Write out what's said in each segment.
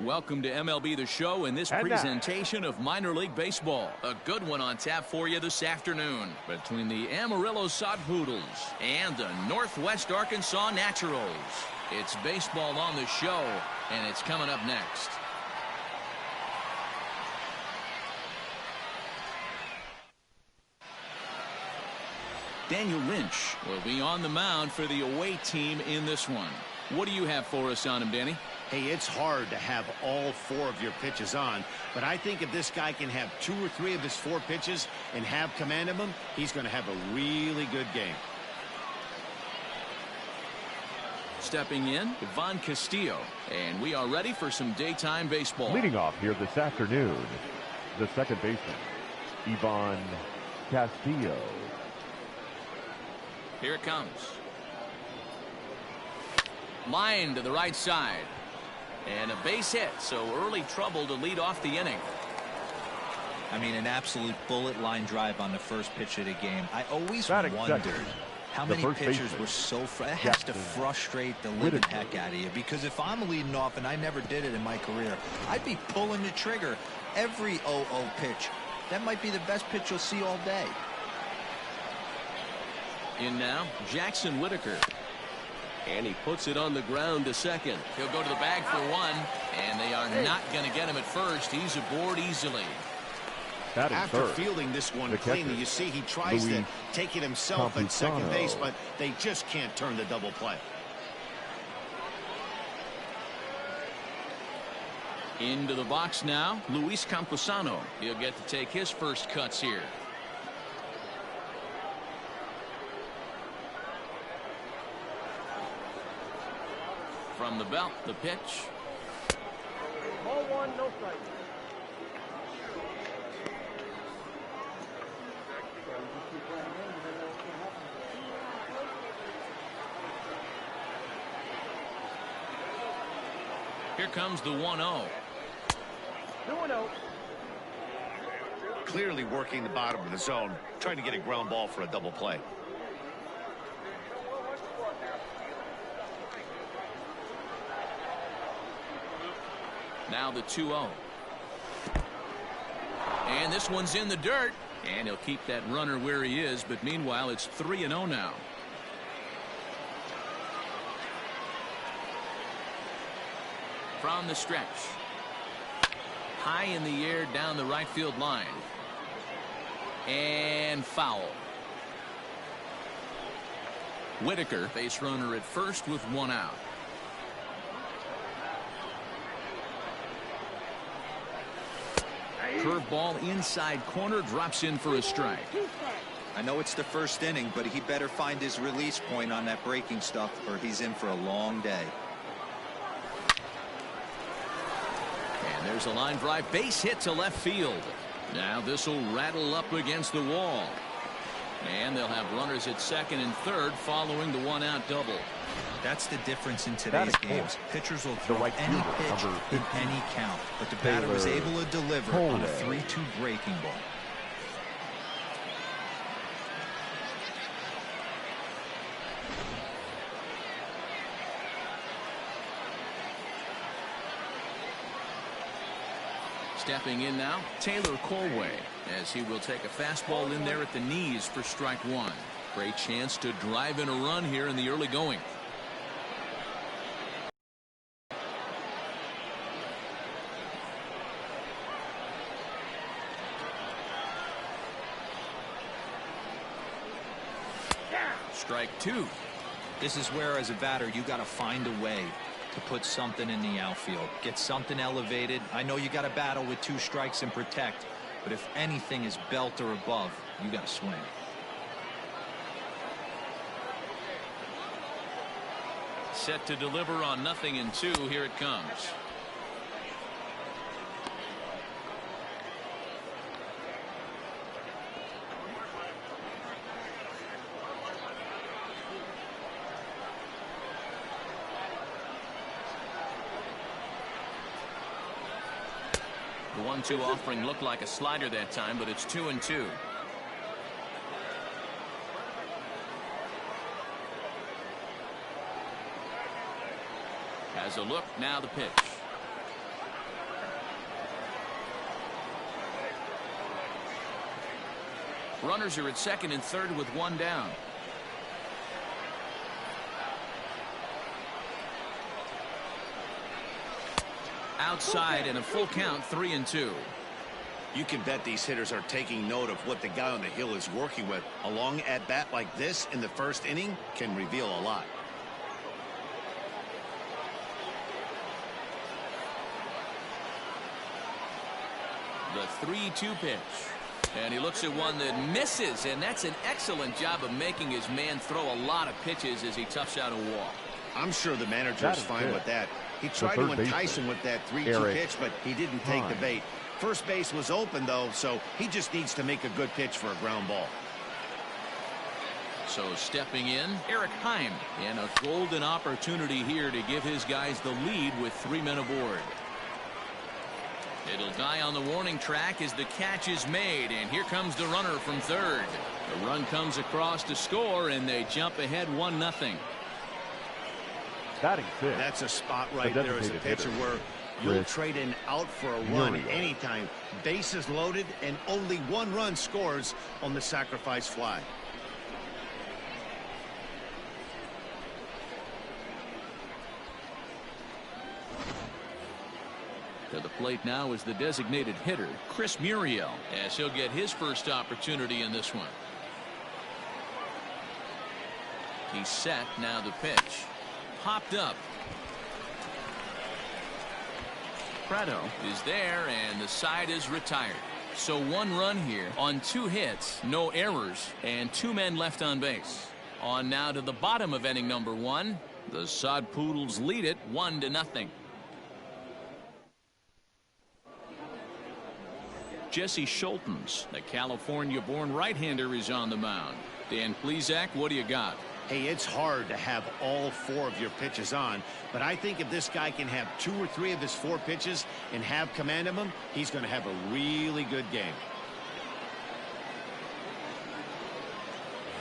Welcome to MLB The Show in this presentation of minor league baseball. A good one on tap for you this afternoon between the Amarillo Poodles and the Northwest Arkansas Naturals. It's baseball on the show, and it's coming up next. Daniel Lynch will be on the mound for the away team in this one. What do you have for us on him, Danny? Hey, it's hard to have all 4 of your pitches on, but I think if this guy can have 2 or 3 of his 4 pitches and have command of them, he's going to have a really good game. Stepping in, Devon Castillo, and we are ready for some daytime baseball. Leading off here this afternoon, the second baseman, Devon Castillo. Here it comes. Line to the right side. And a base hit, so early trouble to lead off the inning. I mean, an absolute bullet line drive on the first pitch of the game. I always wondered how many pitchers were so it has to frustrate the living heck out of you, because if I'm leading off, and I never did it in my career, I'd be pulling the trigger every 0-0 pitch. That might be the best pitch you'll see all day. In now, Jackson Whitaker. And he puts it on the ground to second. He'll go to the bag for one, and they are not going to get him at first. He's aboard easily. After fielding this one cleanly, you see he tries to take it himself at second base, but they just can't turn the double play. Into the box now, Luis Camposano. He'll get to take his first cuts here. From the belt, the pitch. Ball 1, no strike. Here comes the 1-0. 2-0. Clearly working the bottom of the zone, trying to get a ground ball for a double play. Now the 2-0. And this one's in the dirt. And he'll keep that runner where he is. But meanwhile, it's 3-0 now. From the stretch. High in the air down the right field line. And foul. Whitaker, base runner at first with 1 out. Curveball inside corner, drops in for a strike. I know it's the first inning, but he better find his release point on that breaking stuff, or he's in for a long day. And there's a line drive, base hit to left field. Now this will rattle up against the wall. And they'll have runners at second and third following the 1-out double. That's the difference in today's games. Pitchers will throw any pitch in any count, but the batter was able to deliver on a 3-2 breaking ball. Stepping in now, Taylor Colway, as he will take a fastball in there at the knees for strike 1. Great chance to drive in a run here in the early going. Strike 2. This is where, as a batter, you got to find a way to put something in the outfield, get something elevated. I know you got to battle with 2 strikes and protect, but if anything is belt or above, you got to swing. Set to deliver on 0-2. Here it comes. The 1-2 offering looked like a slider that time, but it's 2-2. Has a look, now the pitch. Runners are at second and third with one down. Outside and a full count, 3-2. You can bet these hitters are taking note of what the guy on the hill is working with. A long at-bat like this in the first inning can reveal a lot. The 3-2 pitch. And he looks at one that misses, and that's an excellent job of making his man throw a lot of pitches as he toughs out a walk. I'm sure the manager's fine with that. He tried to entice him with that 3-2 pitch, but he didn't take the bait. First base was open, though, so he just needs to make a good pitch for a ground ball. So stepping in, Eric Heim, and a golden opportunity here to give his guys the lead with 3 men aboard. It'll die on the warning track as the catch is made, and here comes the runner from third. The run comes across to score, and they jump ahead 1-0. That's a spot right there as a pitcher where you'll trade an out for a run anytime. Bases loaded, and only 1 run scores on the sacrifice fly. To the plate now is the designated hitter, Chris Muriel, as he'll get his first opportunity in this one. He's set, now the pitch. Popped up. Prado is there, and the side is retired. So 1 run here on 2 hits, no errors, and 2 men left on base. On now to the bottom of inning number 1. The Sod Poodles lead it 1-0. Jesse Schultens, the California-born right-hander, is on the mound. Dan Plesac, what do you got? Hey, it's hard to have all 4 of your pitches on, but I think if this guy can have 2 or 3 of his 4 pitches and have command of them, he's going to have a really good game.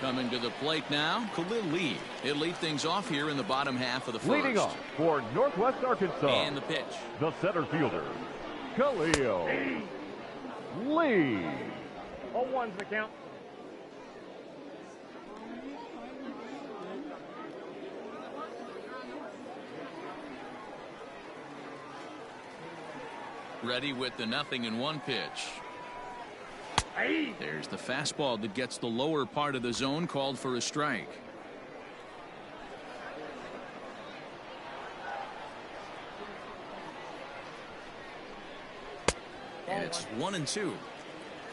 Coming to the plate now, Khalil Lee. He'll lead things off here in the bottom half of the first. Leading off for Northwest Arkansas. And the pitch. The center fielder, Khalil Lee. 0-1's the count. Ready with the 0-1 pitch. There's the fastball that gets the lower part of the zone, called for a strike. And it's 1-2.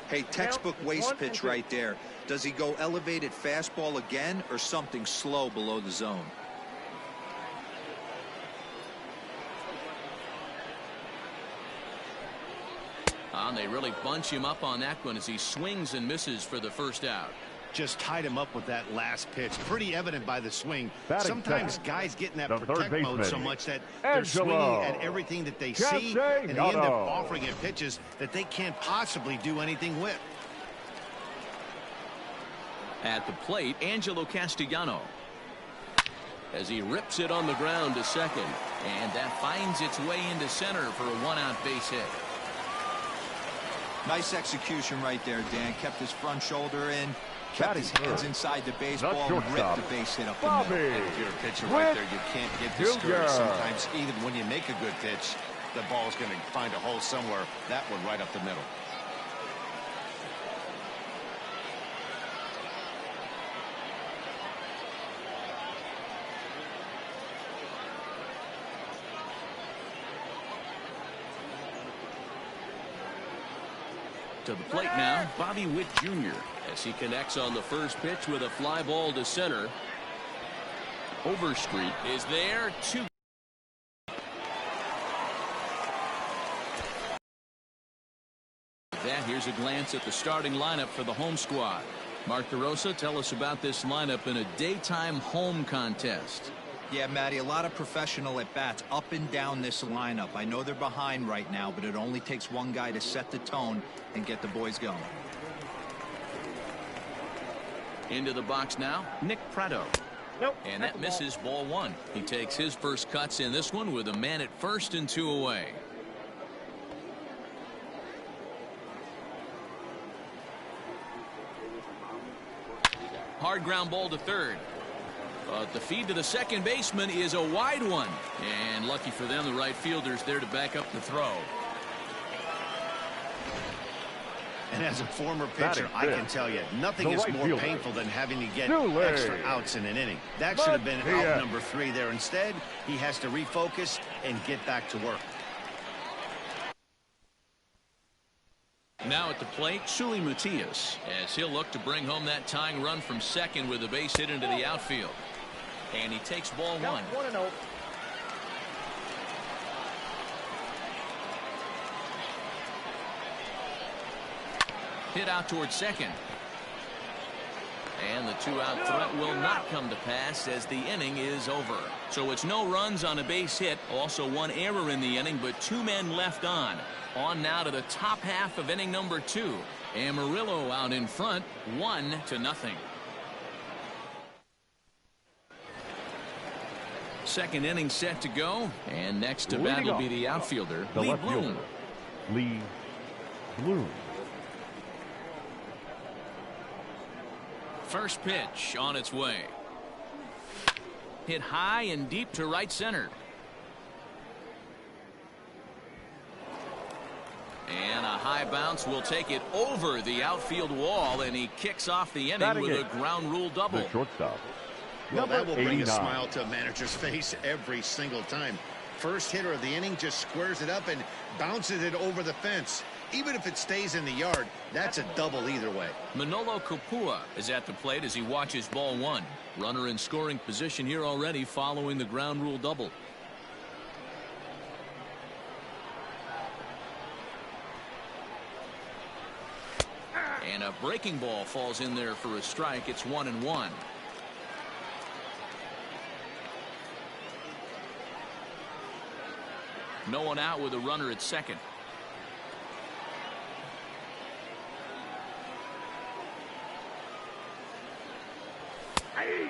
Hey, textbook waste pitch right there. Does he go elevated fastball again or something slow below the zone? They really bunch him up on that one as he swings and misses for the first out. Just tied him up with that last pitch. Pretty evident by the swing. Sometimes guys get in that protect mode so much that they're swinging at everything that they see, and they end up offering it pitches that they can't possibly do anything with. At the plate, Angelo Castellano, as he rips it on the ground to second, and that finds its way into center for a 1-out base hit. Nice execution right there, Dan. Kept his front shoulder in, kept his hands inside the baseball, and ripped the base hit up the middle. And if you're a pitcher right there, you can't get discouraged. Sometimes even when you make a good pitch, the ball's going to find a hole somewhere. That one right up the middle. To the plate now, Bobby Witt Jr. as he connects on the first pitch with a fly ball to center. Overstreet is there. 2. Here's a glance at the starting lineup for the home squad. Mark DeRosa, tell us about this lineup in a daytime home contest. Yeah, Matty, a lot of professional at-bats up and down this lineup. I know they're behind right now, but it only takes one guy to set the tone and get the boys going. Into the box now, Nick Prado. Nope. And that misses ball 1. He takes his first cuts in this one with a man at first and 2 away. Hard ground ball to third. But the feed to the second baseman is a wide one. And lucky for them, the right fielder's there to back up the throw. And as a former pitcher, I can tell you, nothing is more painful than having to get extra outs in an inning. That should have been out number 3 there. Instead, he has to refocus and get back to work. Now at the plate, Suli Matias, as he'll look to bring home that tying run from second with a base hit into the outfield. And he takes ball 1. 1-0. Hit out towards second. And the 2-out threat will not come to pass as the inning is over. So it's no runs on a base hit. Also 1 error in the inning, but 2 men left on. On now to the top half of inning number 2. Amarillo out in front, 1-0. Second inning set to go. And next to bat will be the outfielder, the Lee left Bloom. fielder, Lee Bloom. First pitch on its way. Hit high and deep to right center. And a high bounce will take it over the outfield wall, and he kicks off the inning with a ground rule double. The shortstop. Well, that will bring a smile to a manager's face every single time. First hitter of the inning just squares it up and bounces it over the fence. Even if it stays in the yard, that's a double either way. Manolo Capua is at the plate as he watches ball 1. Runner in scoring position here already following the ground rule double. And a breaking ball falls in there for a strike. It's 1-1. No one out with a runner at second.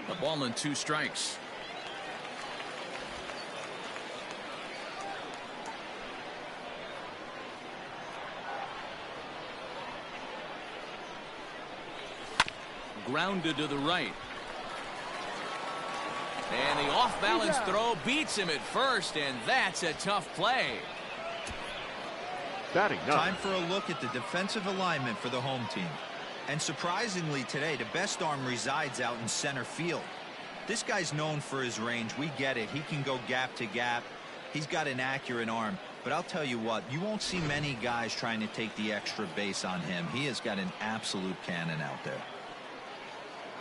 A ball and 2 strikes. Grounded to the right. And the off-balance throw beats him at first, and that's a tough play. Time for a look at the defensive alignment for the home team. And surprisingly today, the best arm resides out in center field. This guy's known for his range. We get it. He can go gap to gap. He's got an accurate arm. But I'll tell you what, you won't see many guys trying to take the extra base on him. He has got an absolute cannon out there.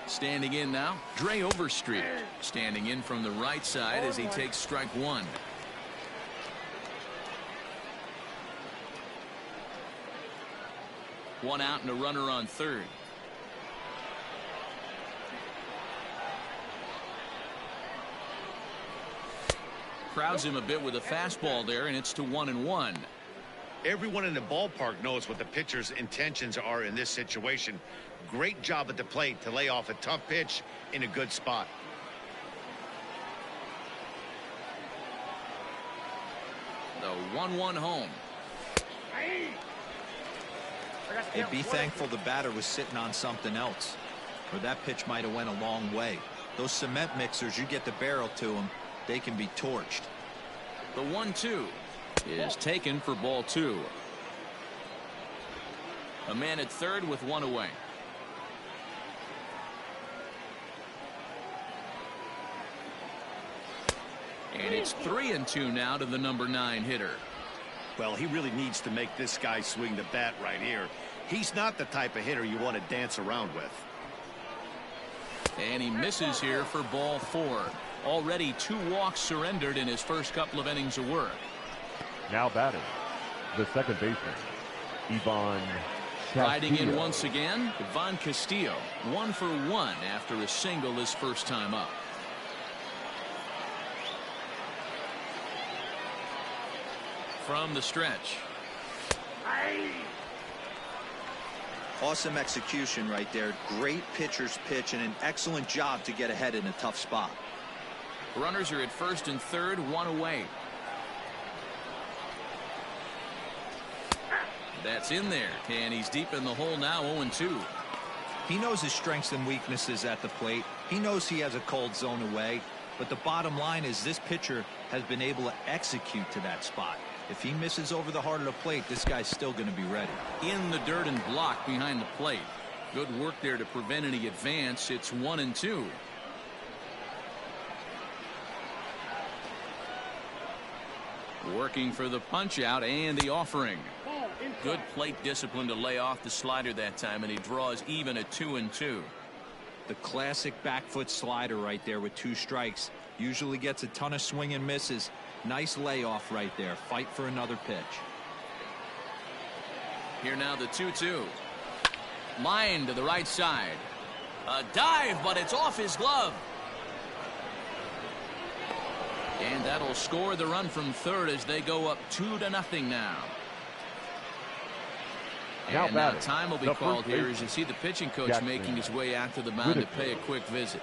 Standing in now, Dre Overstreet. Standing in from the right side as he takes strike 1. One out and a runner on third. Crowds him a bit with a fastball there, and it's to 1-1. Everyone in the ballpark knows what the pitcher's intentions are in this situation. Great job at the plate to lay off a tough pitch in a good spot. The 1-1 home. Hey, be thankful the batter was sitting on something else, or that pitch might have went a long way. Those cement mixers, you get the barrel to them, they can be torched. The 1-2 is taken for ball 2. A man at third with 1 away. And it's 3-2 now to the number 9 hitter. Well, he really needs to make this guy swing the bat right here. He's not the type of hitter you want to dance around with. And he misses here for ball 4. Already 2 walks surrendered in his first couple of innings of work. Now batting, the second baseman, Devon Castillo. Riding in once again, Devon Castillo, 1 for 1 after a single his first time up. From the stretch. Awesome execution right there. Great pitcher's pitch and an excellent job to get ahead in a tough spot. Runners are at first and third, 1 away. That's in there, and he's deep in the hole now, 0-2. He knows his strengths and weaknesses at the plate. He knows he has a cold zone away. But the bottom line is this pitcher has been able to execute to that spot. If he misses over the heart of the plate, this guy's still going to be ready. In the dirt and blocked behind the plate. Good work there to prevent any advance. It's 1-2. Working for the punch out and the offering. Good plate discipline to lay off the slider that time, and he draws even at 2-2. The classic back foot slider right there with 2 strikes. Usually gets a ton of swing and misses. Nice layoff right there. Fight for another pitch. Here now the 2-2. Line to the right side. A dive, but it's off his glove. And that'll score the run from third as they go up 2-0 now. And now time will be called here as you see the pitching coach making his way out to the mound to pay a quick visit.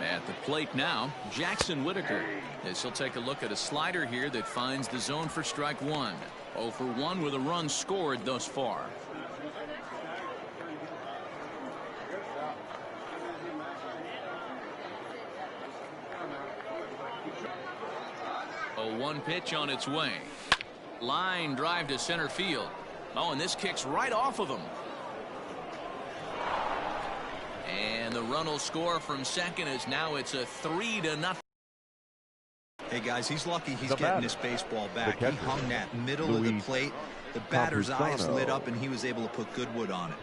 At the plate now, Jackson Whitaker. As he'll take a look at a slider here that finds the zone for strike 1. 0 for 1 with a run scored thus far. A 1 pitch on its way. Line drive to center field. Oh, and this kicks right off of him. And the run will score from second as now it's a 3-0. Hey guys, he's lucky he's getting this baseball back. He hung that middle of the plate. The batter's eyes lit up and he was able to put good wood on it.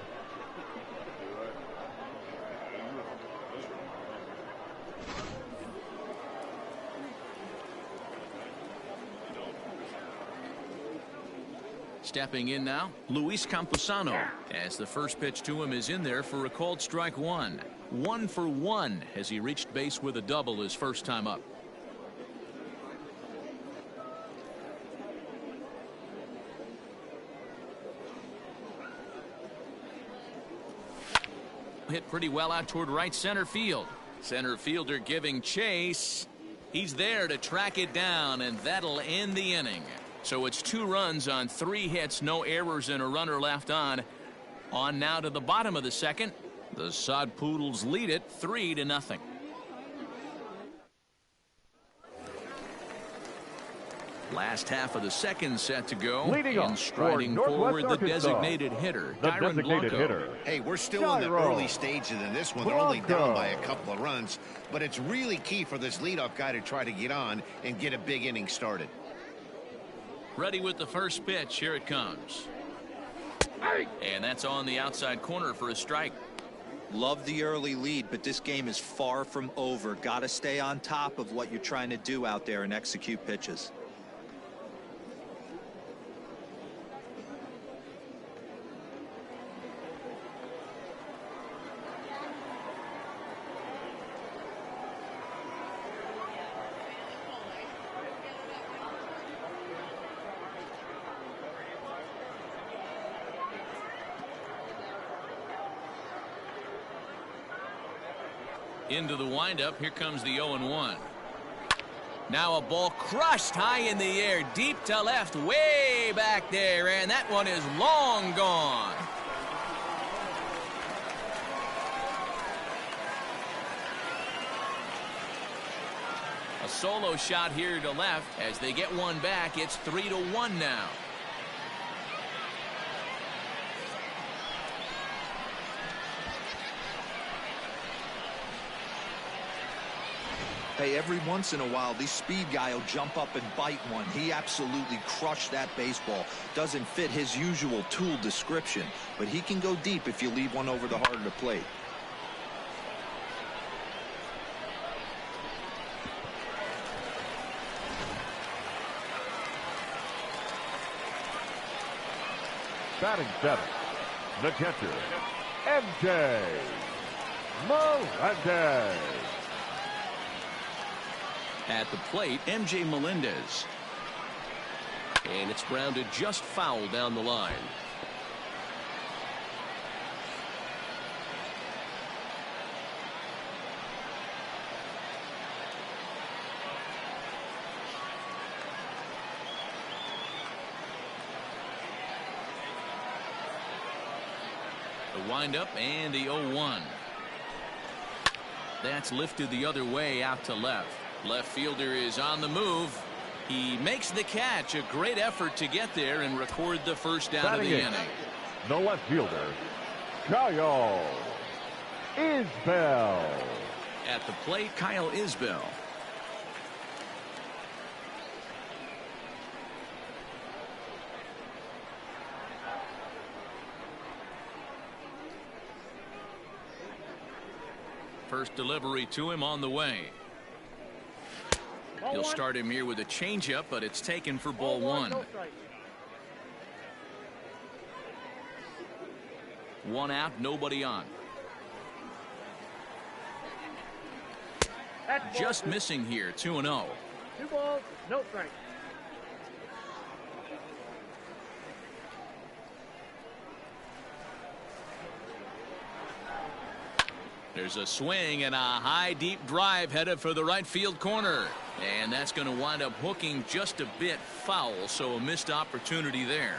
Stepping in now, Luis Campusano, as the first pitch to him is in there for a called strike 1. 1 for 1 as he reached base with a double his first time up. Hit pretty well out toward right center field. Center fielder giving chase. He's there to track it down, and that'll end the inning. So it's 2 runs on 3 hits, no errors, and a runner left on. On now to the bottom of the second. The Sod Poodles lead it 3-0. Last half of the second set to go. Leading and striding forward the designated hitter, Tyron Blanco. Hey, we're still in the early stages in this one. They're only down by a couple of runs, but it's really key for this leadoff guy to try to get on and get a big inning started. Ready with the first pitch. Here it comes. And that's on the outside corner for a strike. Love the early lead, but this game is far from over. Got to stay on top of what you're trying to do out there and execute pitches. Into the windup. Here comes the 0-1. Now a ball crushed high in the air, deep to left, way back there, and that one is long gone. A solo shot here to left. As they get one back, it's 3-1 now. Hey, every once in a while, this speed guy will jump up and bite one. He absolutely crushed that baseball. Doesn't fit his usual tool description, but he can go deep if you leave one over the heart of the plate. Batting 7, the catcher, MJ Melendez. At the plate, MJ Melendez. And it's grounded just foul down the line. windup and the 0-1. That's lifted the other way out to left. Left fielder is on the move. He makes the catch. A great effort to get there and record the first down of the inning. The left fielder, Kyle Isbell. At the plate, Kyle Isbell. First delivery to him on the way. He'll start him here with a changeup, but it's taken for ball one. One out, nobody on. Just missing here, 2-0. 2 balls, no strikes. There's a swing and a high deep drive headed for the right field corner. And that's going to wind up hooking just a bit foul, so a missed opportunity there.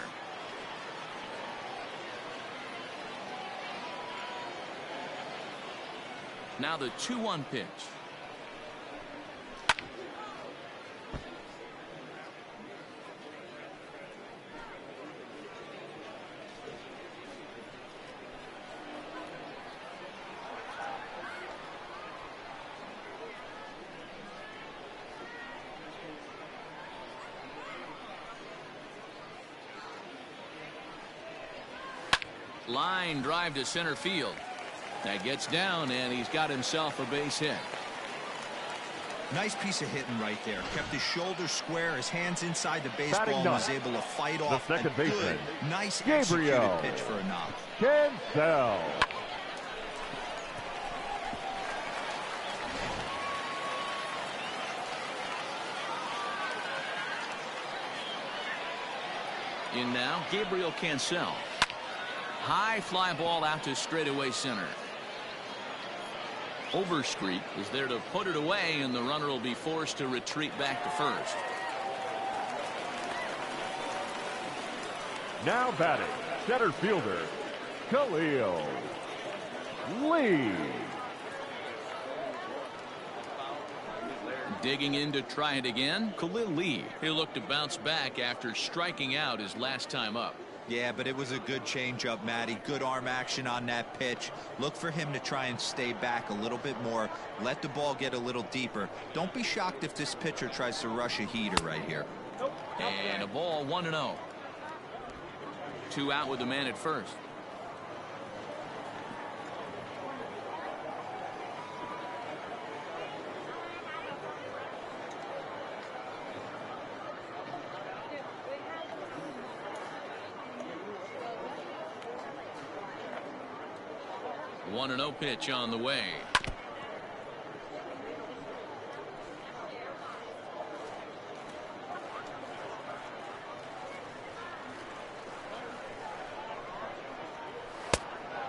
Now the 2-1 pitch. Line drive to center field. That gets down, and he's got himself a base hit. Nice piece of hitting right there. Kept his shoulders square, his hands inside the baseball, and was able to fight off a good, nice executed pitch for a knock. Cancel. In now, Gabriel Cancel. High fly ball out to straightaway center. Overstreet is there to put it away, and the runner will be forced to retreat back to first. Now batting, center fielder, Khalil Lee. Digging in to try it again, Khalil Lee. He'll look to bounce back after striking out his last time up. Yeah, but it was a good changeup, Matty. Good arm action on that pitch. Look for him to try and stay back a little bit more. Let the ball get a little deeper. Don't be shocked if this pitcher tries to rush a heater right here. And a ball, 1-0. 2 out with the man at first. One 1-0 pitch on the way.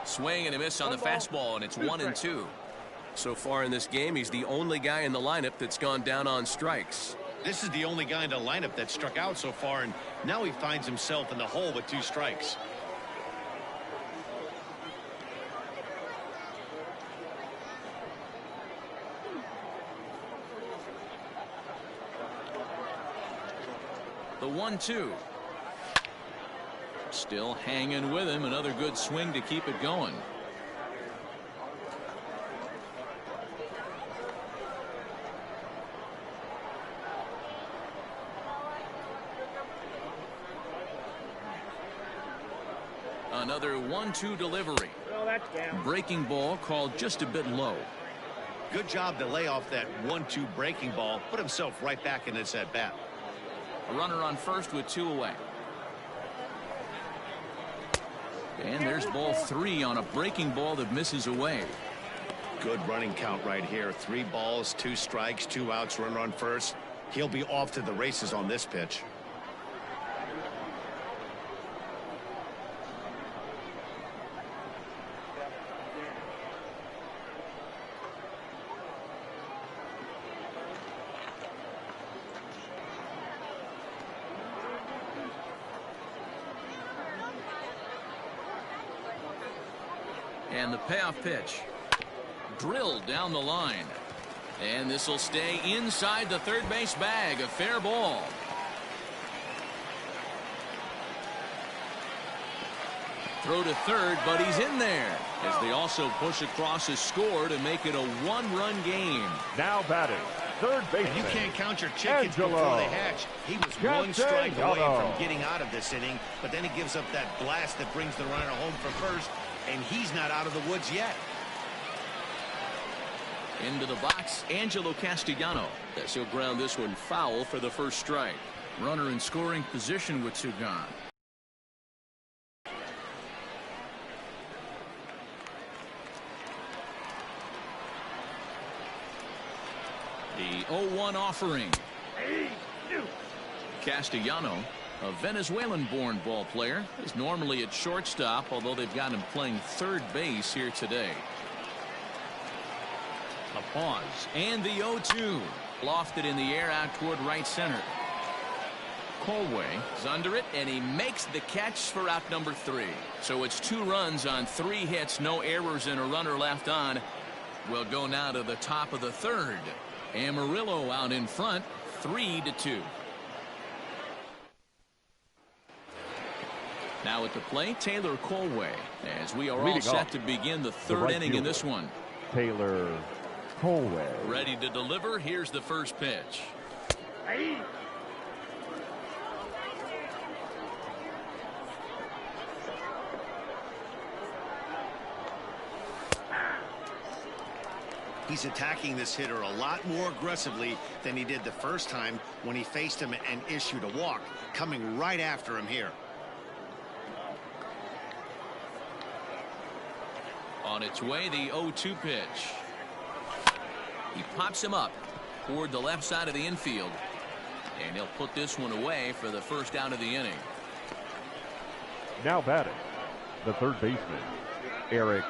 Swing and a miss on the fastball, and it's 1-2. So far in this game, he's the only guy in the lineup that's gone down on strikes. This is the only guy in the lineup that struck out so far, and now he finds himself in the hole with 2 strikes. The 1-2. Still hanging with him. Another good swing to keep it going. Another 1-2 delivery. Well, that's down. Breaking ball called just a bit low. Good job to lay off that 1-2 breaking ball. Put himself right back in this at bat. A runner on first with 2 away. And there's ball 3 on a breaking ball that misses away. Good running count right here. 3 balls, 2 strikes, 2 outs, runner on first. He'll be off to the races on this pitch. And the payoff pitch. Drilled down the line. And this will stay inside the third base bag. A fair ball. Throw to third, but he's in there. As they also push across a score to make it a one-run game. Now batting, third baseman. You can't count your chickens before they hatch. He was one strike away from getting out of this inning, but then he gives up that blast that brings the runner home for first, and he's not out of the woods yet. Into the box, Angelo Castellano. As he'll ground this one foul for the first strike. Runner in scoring position with two gone. The 0-1 offering. Castellano, a Venezuelan-born ball player, is normally at shortstop, although they've got him playing third base here today. A pause, and the 0-2. Lofted in the air out toward right center. Colway is under it, and he makes the catch for out number 3. So it's 2 runs on 3 hits, no errors, and a runner left on. We'll go now to the top of the third. Amarillo out in front, 3-2. Now at the plate, Taylor Colway, as we are all set to begin the third inning in this one. Taylor Colway. Ready to deliver. Here's the first pitch. He's attacking this hitter a lot more aggressively than he did the first time when he faced him and issued a walk, coming right after him here. On its way, the 0-2 pitch. He pops him up toward the left side of the infield, and he'll put this one away for the first out of the inning. Now batting, the third baseman, Eric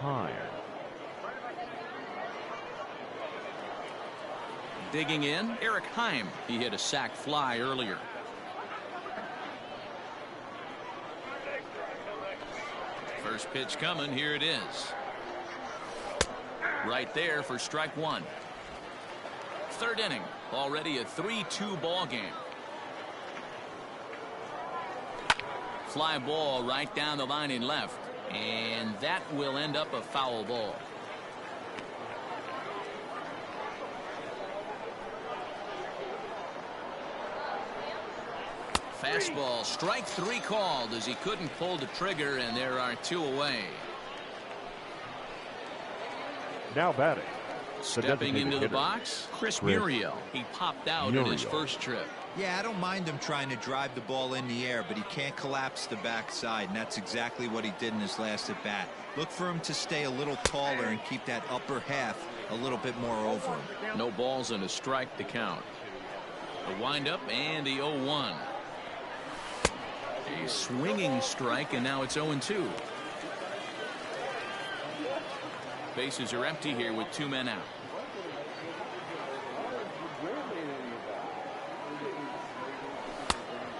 Hine. Digging in, Eric Heim. He hit a sac fly earlier. First pitch coming. Here it is. Right there for strike 1. Third inning. Already a 3-2 ball game. Fly ball right down the line in left. And that will end up a foul ball. Fastball, strike 3 called as he couldn't pull the trigger, and there are 2 away. Now batting. Stepping into the box, Chris Muriel. He popped out in his first trip. Yeah, I don't mind him trying to drive the ball in the air, but he can't collapse the backside, and that's exactly what he did in his last at bat. Look for him to stay a little taller and keep that upper half a little bit more over him. No balls and a strike to count. The windup and the 0-1. A swinging strike, and now it's 0-2. Bases are empty here with 2 men out.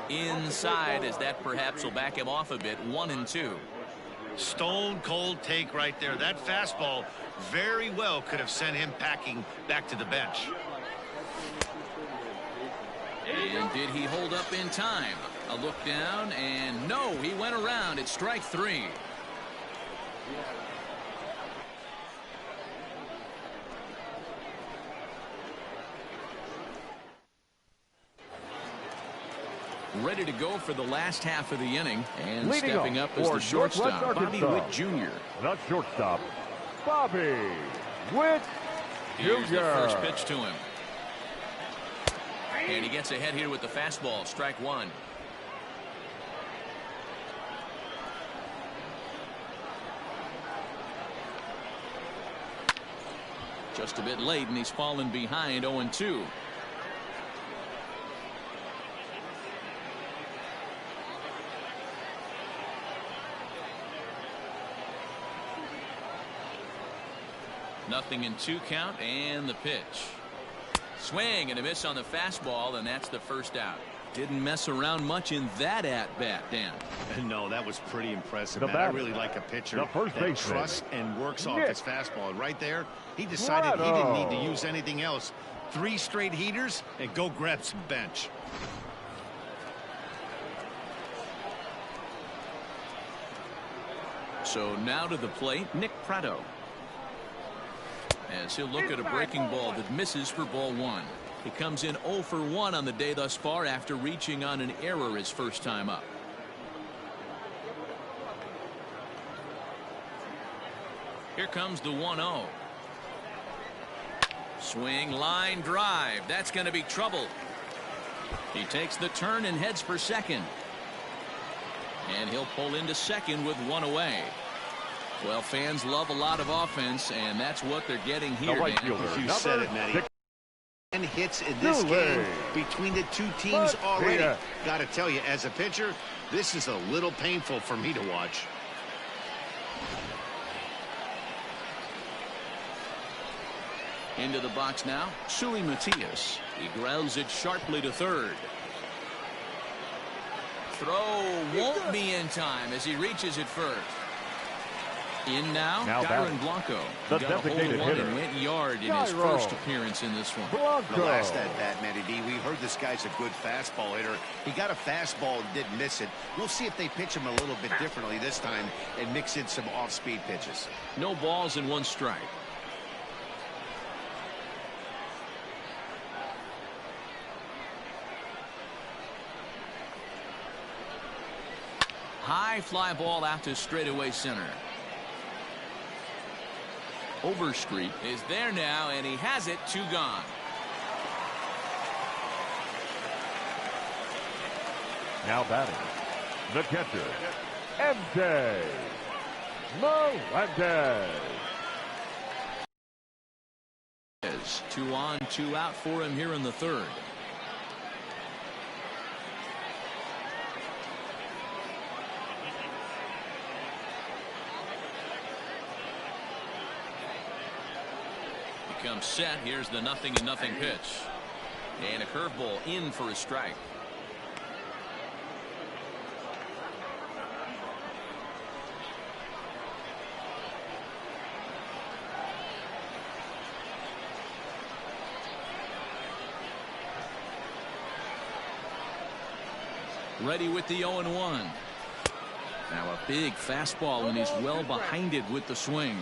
Inside, as that perhaps will back him off a bit. 1-2. Stone cold take right there. That fastball very well could have sent him packing back to the bench. And did he hold up in time? A look down, and no, he went around. It's strike 3. Ready to go for the last half of the inning, and leading stepping up is the shortstop, Bobby Witt Jr. The shortstop, Bobby Witt Jr. Here's the first pitch to him. And he gets ahead here with the fastball, strike 1. Just a bit late, and he's fallen behind 0-2. Nothing in 2 count, and the pitch. Swing and a miss on the fastball, and that's the first out. Didn't mess around much in that at-bat, Dan. No, that was pretty impressive, man. I really like a pitcher that trusts and works off his fastball. And right there, he decided he didn't need to use anything else. 3 straight heaters and go grab some bench. So now to the plate, Nick Pratto. As he'll look at a breaking ball that misses for ball 1. He comes in 0 for 1 on the day thus far after reaching on an error his first time up. Here comes the 1-0. Swing, line drive. That's going to be trouble. He takes the turn and heads for second. And he'll pull into second with 1 away. Well, fans love a lot of offense, and that's what they're getting here. You said it, Matty. 10 hits in this game between the 2 teams already. Got to tell you, as a pitcher, this is a little painful for me to watch. Into the box now, Suey Matias. He grounds it sharply to third. Throw won't be in time as he reaches it first. In now Tyron Blanco. The got a hold one and went yard in his first appearance in this one. The last at-bat, Matty D, we heard this guy's a good fastball hitter. He got a fastball and didn't miss it. We'll see if they pitch him a little bit differently this time and mix in some off-speed pitches. No balls and 1 strike. High fly ball out to straightaway center. Overstreet is there now, and he has it. 2 gone. Now batting, the catcher, MJ Melendez. 2 on, 2 out for him here in the third. Comes set. Here's the 0-0 pitch. And a curveball in for a strike. Ready with the 0-1. Now a big fastball, and he's well behind it with the swing.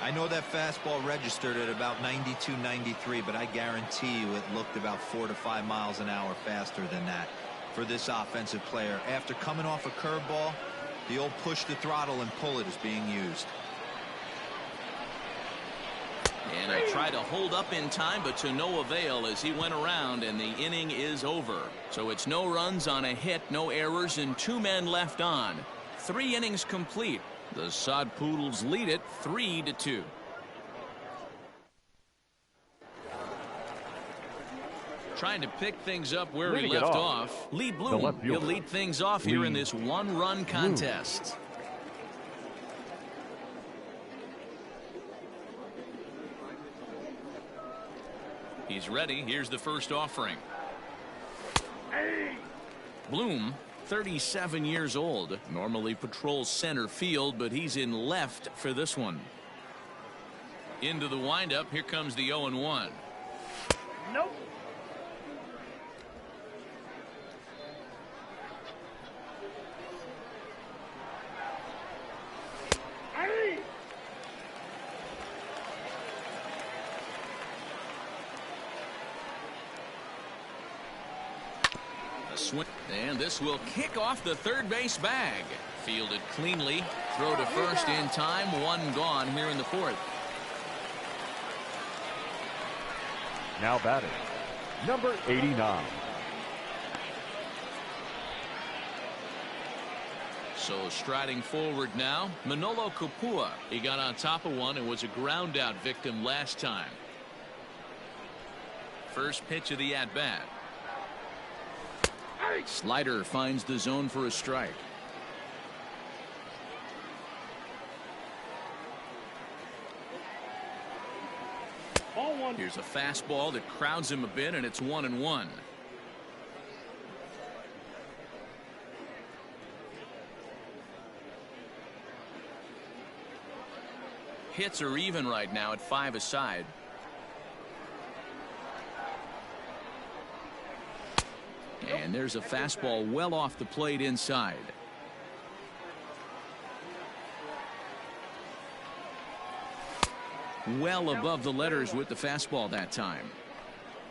I know that fastball registered at about 92, 93, but I guarantee you it looked about 4 to 5 miles an hour faster than that for this offensive player. After coming off a curveball, the old push the throttle and pull it is being used. And I tried to hold up in time, but to no avail as he went around, and the inning is over. So it's no runs on a hit, no errors, and 2 men left on. 3 innings complete. The Sod Poodles lead it 3-2. Trying to pick things up where he left off. Lee Bloom will lead things off here in this 1-run contest. He's ready. Here's the first offering. Bloom, 37 years old, normally patrols center field, but he's in left for this one. Into the windup. Here comes the 0-1. Nope. Swing, and this will kick off the third base bag. Fielded cleanly. Throw to first in time. 1 gone here in the 4th. Now batting, number 89. So striding forward now, Manolo Kapua. He got on top of one and was a ground out victim last time. First pitch of the at-bat. Slider finds the zone for a strike. Ball 1. Here's a fastball that crowds him a bit, and it's 1-1. Hits are even right now at 5 aside. And there's a fastball well off the plate inside. Well above the letters with the fastball that time.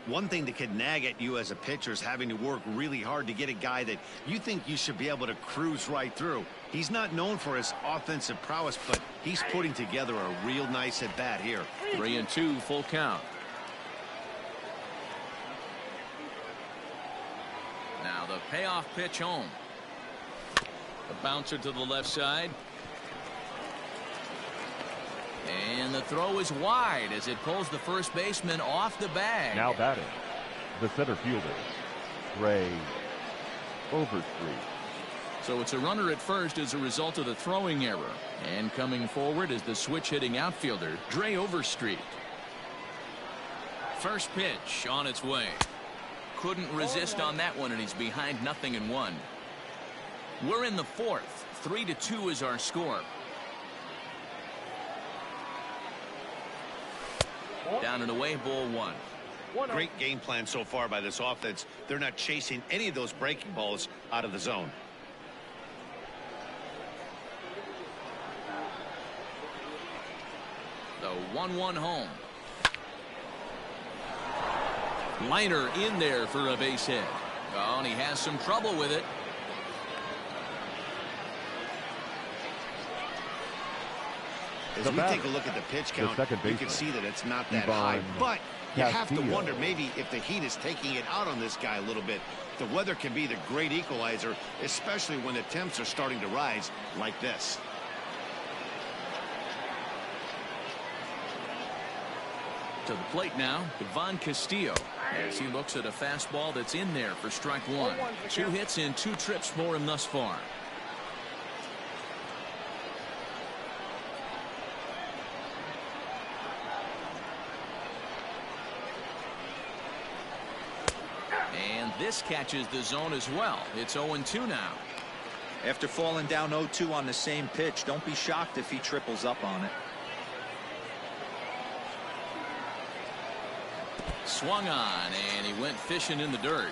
One thing that could nag at you as a pitcher is having to work really hard to get a guy that you think you should be able to cruise right through. He's not known for his offensive prowess, but he's putting together a real nice at bat here. 3-2, full count. Now the payoff pitch home. A bouncer to the left side. And the throw is wide as it pulls the first baseman off the bag. Now batting, the center fielder, Ray Overstreet. So it's a runner at first as a result of the throwing error. And coming forward is the switch-hitting outfielder, Dre Overstreet. First pitch on its way. Couldn't resist on that one, and he's behind 0-1. We're in the fourth. 3-2 is our score. Down and away, ball 1. Great game plan so far by this offense. They're not chasing any of those breaking balls out of the zone. The 1-1 home. Liner in there for a base hit. Oh, and he has some trouble with it. As we take a look at the pitch count, you can see that it's not that high, but you have to wonder maybe if the heat is taking it out on this guy a little bit. The weather can be the great equalizer, especially when the temps are starting to rise like this. To the plate now, Devon Castillo, as he looks at a fastball that's in there for strike 1. 2 hits and 2 trips for him thus far. And this catches the zone as well. It's 0-2 now. After falling down 0-2 on the same pitch, don't be shocked if he triples up on it. Swung on, and he went fishing in the dirt.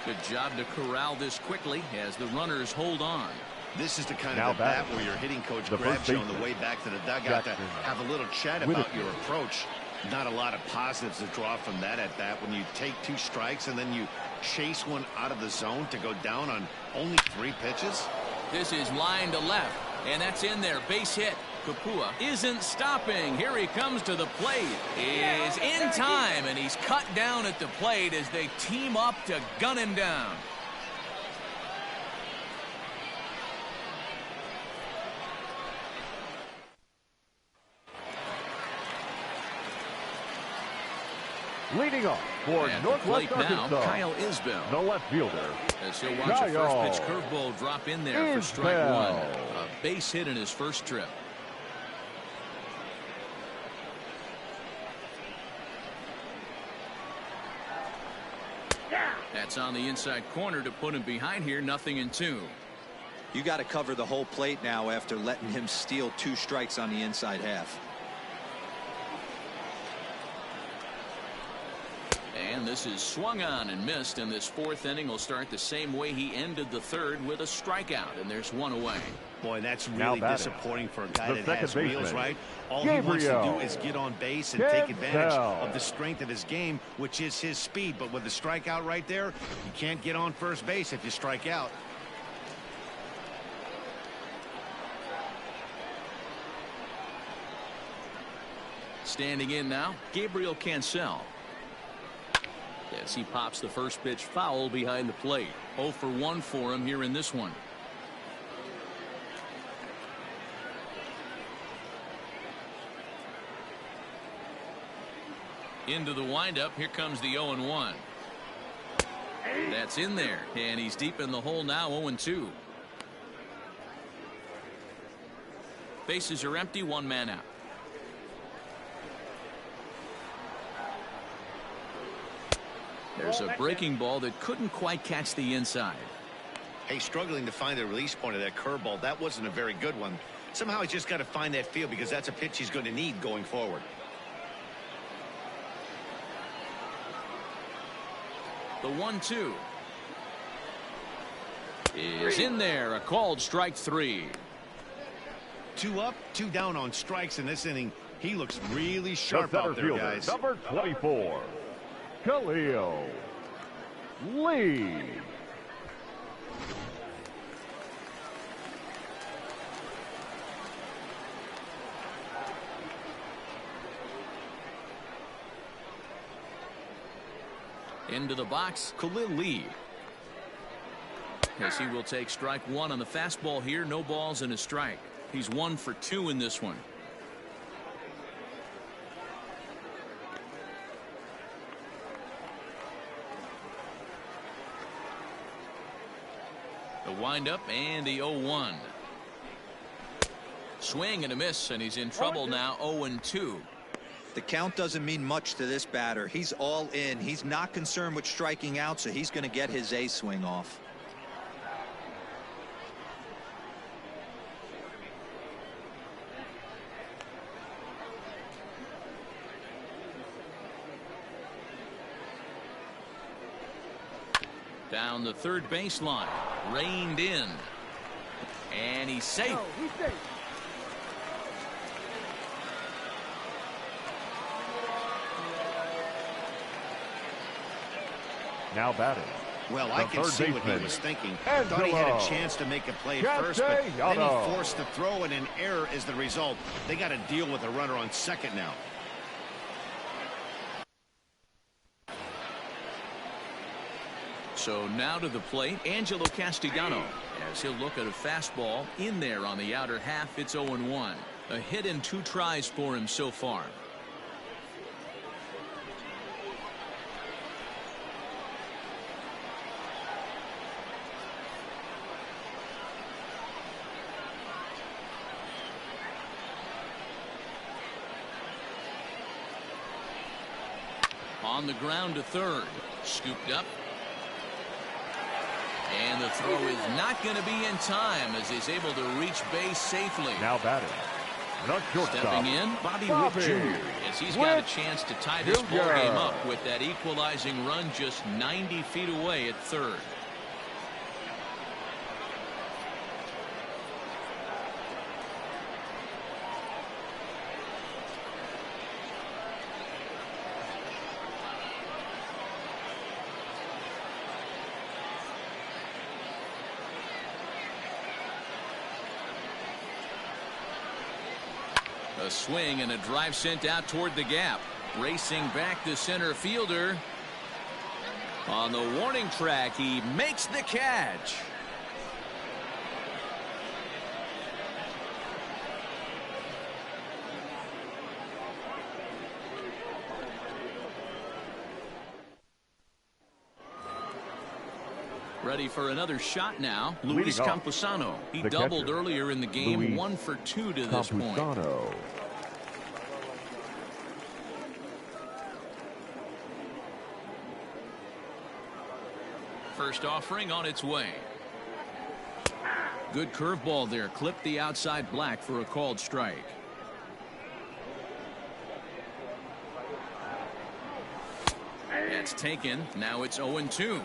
Good job to corral this quickly as the runners hold on. This is the kind of bat where your hitting coach grabs you on the way back to the dugout to have a little chat about your approach. Not a lot of positives to draw from that at bat when you take 2 strikes and then you chase one out of the zone to go down on only 3 pitches. This is line to left, and that's in there. Base hit. Kapua isn't stopping. Here he comes to the plate. Is in time, and he's cut down at the plate as they team up to gun him down. Leading off for Northwest Arkansas, now, Kyle Isbell, the left fielder. As he'll watch a first pitch curveball drop in there for strike 1. A base hit in his first trip. That's on the inside corner to put him behind here. 0-2. You got to cover the whole plate now after letting him steal 2 strikes on the inside half. And this is swung on and missed, and this 4th inning will start the same way he ended the 3rd with a strikeout, and there's 1 away. Boy, that's really disappointing for a guy that has wheels, right? All he wants to do is get on base and take advantage of the strength of his game, which is his speed. But with the strikeout right there, you can't get on first base if you strike out. Standing in now, Gabriel Cancel. As he pops the first pitch foul behind the plate. 0 for 1 for him here in this one. Into the windup. Here comes the 0-1. That's in there, and he's deep in the hole now. 0-2. Bases are empty. 1 man out. There's a breaking ball that couldn't quite catch the inside. Hey, struggling to find the release point of that curveball. That wasn't a very good one. Somehow he's just got to find that feel because that's a pitch he's going to need going forward. The 1-2 is in there. A called strike 3. 2 up, 2 down on strikes in this inning. He looks really sharp out there, guys. Number 24, Khalil Lee. Into the box, Khalil Lee. As he will take strike 1 on the fastball here. No balls and a strike. He's 1 for 2 in this one. The windup and the 0-1. Swing and a miss, and he's in trouble now. 0-2. The count doesn't mean much to this batter. He's all in. He's not concerned with striking out, so he's going to get his A swing off. Down the third baseline. Reined in. And he's safe. Now batting. Well, I can see what he was thinking. Thought he had a chance to make a play at first, but then he forced the throw, and an error is the result. They got to deal with a runner on second now. So now to the plate, Angelo Castellano, as he'll look at a fastball in there on the outer half. It's 0-1. A hit in 2 tries for him so far. On the ground to third. Scooped up. And the throw is not going to be in time as he's able to reach base safely. Now batting. Stepping in, Bobby Witt Jr. as he's got a chance to tie this ball game up with that equalizing run just 90 feet away at third. A swing and a drive sent out toward the gap. Racing back the center fielder. On the warning track, he makes the catch. Ready for another shot now. Luis Campusano. He doubled earlier in the game. 1 for 2 to this point. First offering on its way. Good curveball there. Clipped the outside black for a called strike. That's taken. Now it's 0-2.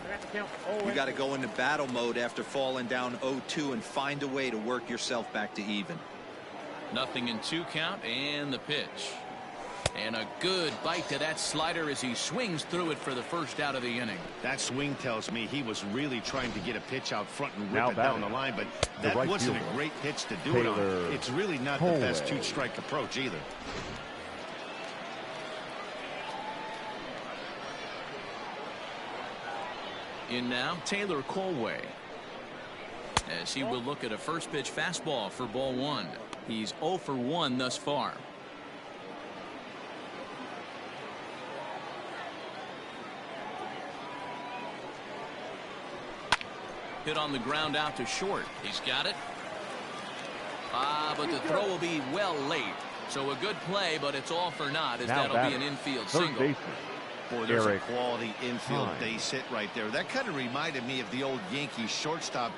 You got to go into battle mode after falling down 0-2 and find a way to work yourself back to even. Nothing in 2 count, and the pitch. And a good bite to that slider as he swings through it for the first out of the inning. That swing tells me he was really trying to get a pitch out front and rip it down the line, but that wasn't a great pitch to do it on. It's really not the best 2-strike approach either. In now, Taylor Colway, as he will look at a first pitch fastball for ball 1. He's 0 for 1 thus far. Hit on the ground out to short. He's got it. But the throw will be well late. So a good play, but it's all for naught as that'll be an infield single. Boy, there's a quality infield base hit right there. That kind of reminded me of the old Yankees shortstop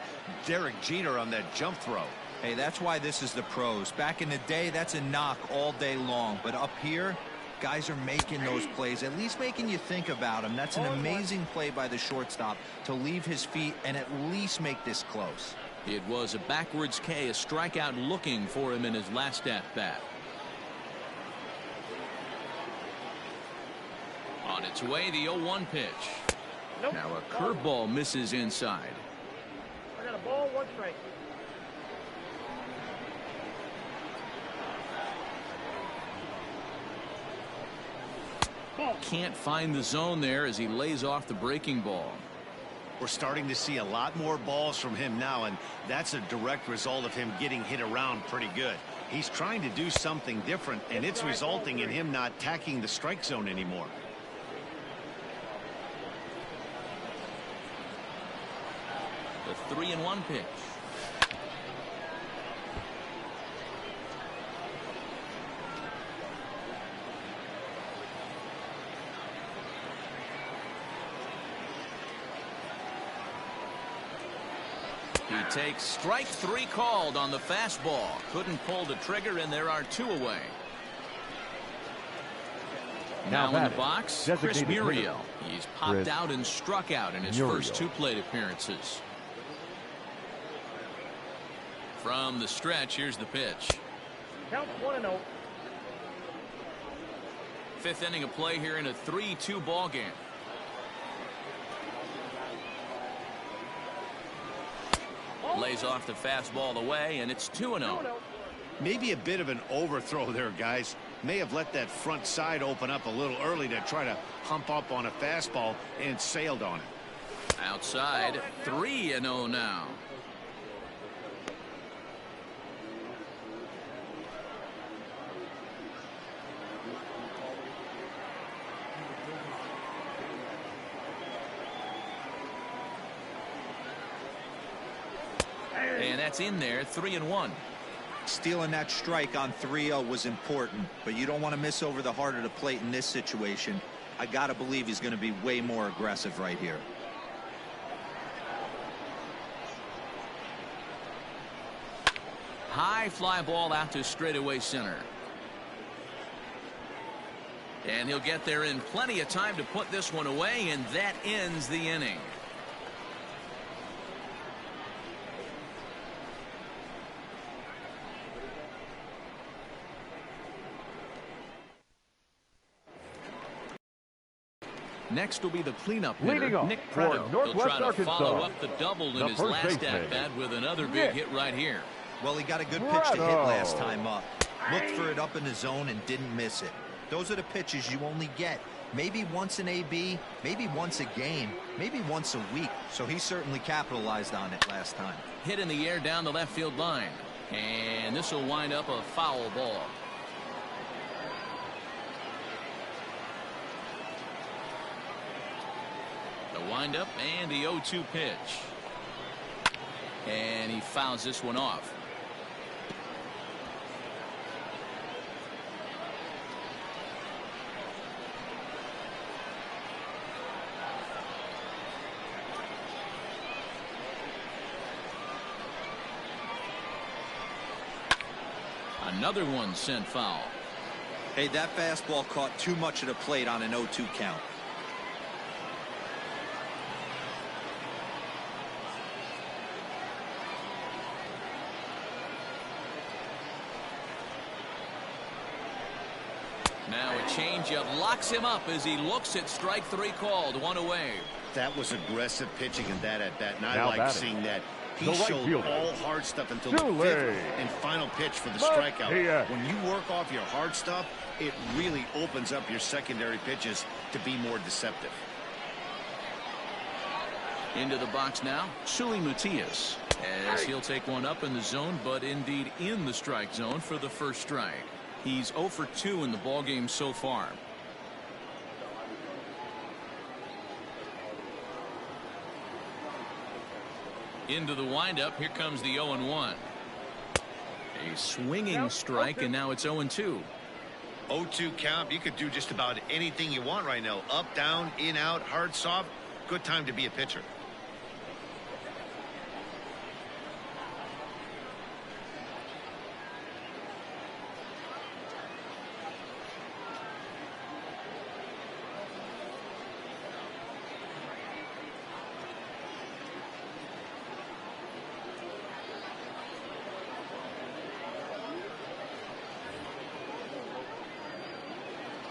Derek Jeter on that jump throw. Hey, that's why this is the pros. Back in the day, that's a knock all day long. But up here, guys are making those plays, at least making you think about them. That's an amazing play by the shortstop to leave his feet and at least make this close. It was a backwards K, a strikeout looking for him in his last at-bat. On its way, the 0-1 pitch. Nope. Now a curveball misses inside. I got a ball, 1 strike. Can't find the zone there as he lays off the breaking ball. We're starting to see a lot more balls from him now, and that's a direct result of him getting hit around pretty good. He's trying to do something different, and it's resulting in him not tacking the strike zone anymore. The 3-1 pitch. He takes strike 3 called on the fastball. Couldn't pull the trigger, and there are 2 away. Now in the box, Chris Muriel. He's popped out and struck out in his first 2 plate appearances. From the stretch, here's the pitch. Count 1-0. 5th inning of play here in a 3-2 ball game. Lays off the fastball away, and it's 2-0. Maybe a bit of an overthrow there, guys. May have let that front side open up a little early to try to hump up on a fastball and sailed on it. Outside, 3-0 now. And that's in there, 3-1. Stealing that strike on 3-0 was important, but you don't want to miss over the heart of the plate in this situation. I got to believe he's going to be way more aggressive right here. High fly ball out to straightaway center. And he'll get there in plenty of time to put this one away, and that ends the inning. Next will be the cleanup hitter, Nick Preto. He'll try to follow up the double in his last at-bat with another big hit right here. Well, he got a good pitch to hit last time up. Looked for it up in the zone and didn't miss it. Those are the pitches you only get maybe once in AB, maybe once a game, maybe once a week. So he certainly capitalized on it last time. Hit in the air down the left field line. And this will wind up a foul ball. The windup and the 0-2 pitch. And he fouls this one off. Another one sent foul. Hey, that fastball caught too much of the plate on an 0-2 count. Now a changeup locks him up as he looks at strike 3 called, 1 away. That was aggressive pitching in that at-bat, and I like seeing that. He showed all hard stuff until the 5th and final pitch for the strikeout. When you work off your hard stuff, it really opens up your secondary pitches to be more deceptive. Into the box now, Sully Matias, as he'll take one up in the zone, but indeed in the strike zone for the first strike. He's 0 for 2 in the ballgame so far. Into the windup. Here comes the 0-1. A swinging strike, and now it's 0-2. 0-2 count. You could do just about anything you want right now. Up, down, in, out, hard, soft. Good time to be a pitcher.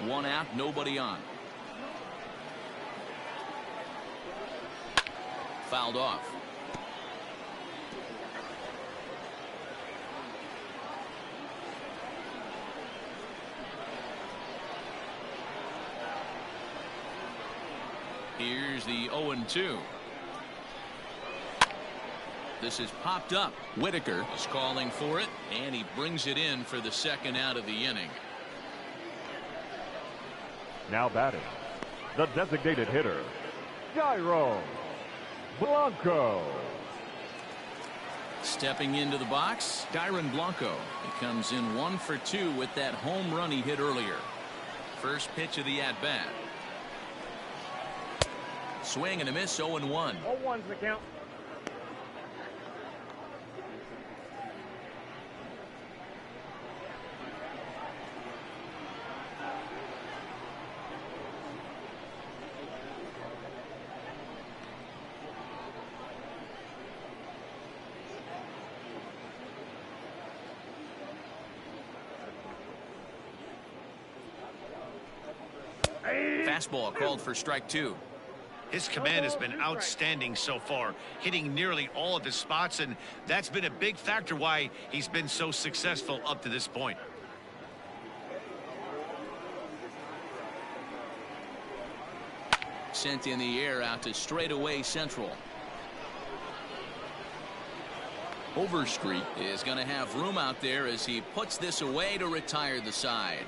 One out, nobody on. Fouled off. Here's the 0-2. This is popped up. Whitaker is calling for it, and he brings it in for the second out of the inning. Now batting, the designated hitter, Tyron Blanco. Stepping into the box, Tyron Blanco. He comes in 1 for 2 with that home run he hit earlier. First pitch of the at-bat. Swing and a miss, 0-1. 0-1's the count. Fastball called for strike 2. His command has been outstanding so far, hitting nearly all of his spots, and that's been a big factor why he's been so successful up to this point. Sent in the air out to straightaway central. Overstreet is going to have room out there as he puts this away to retire the side.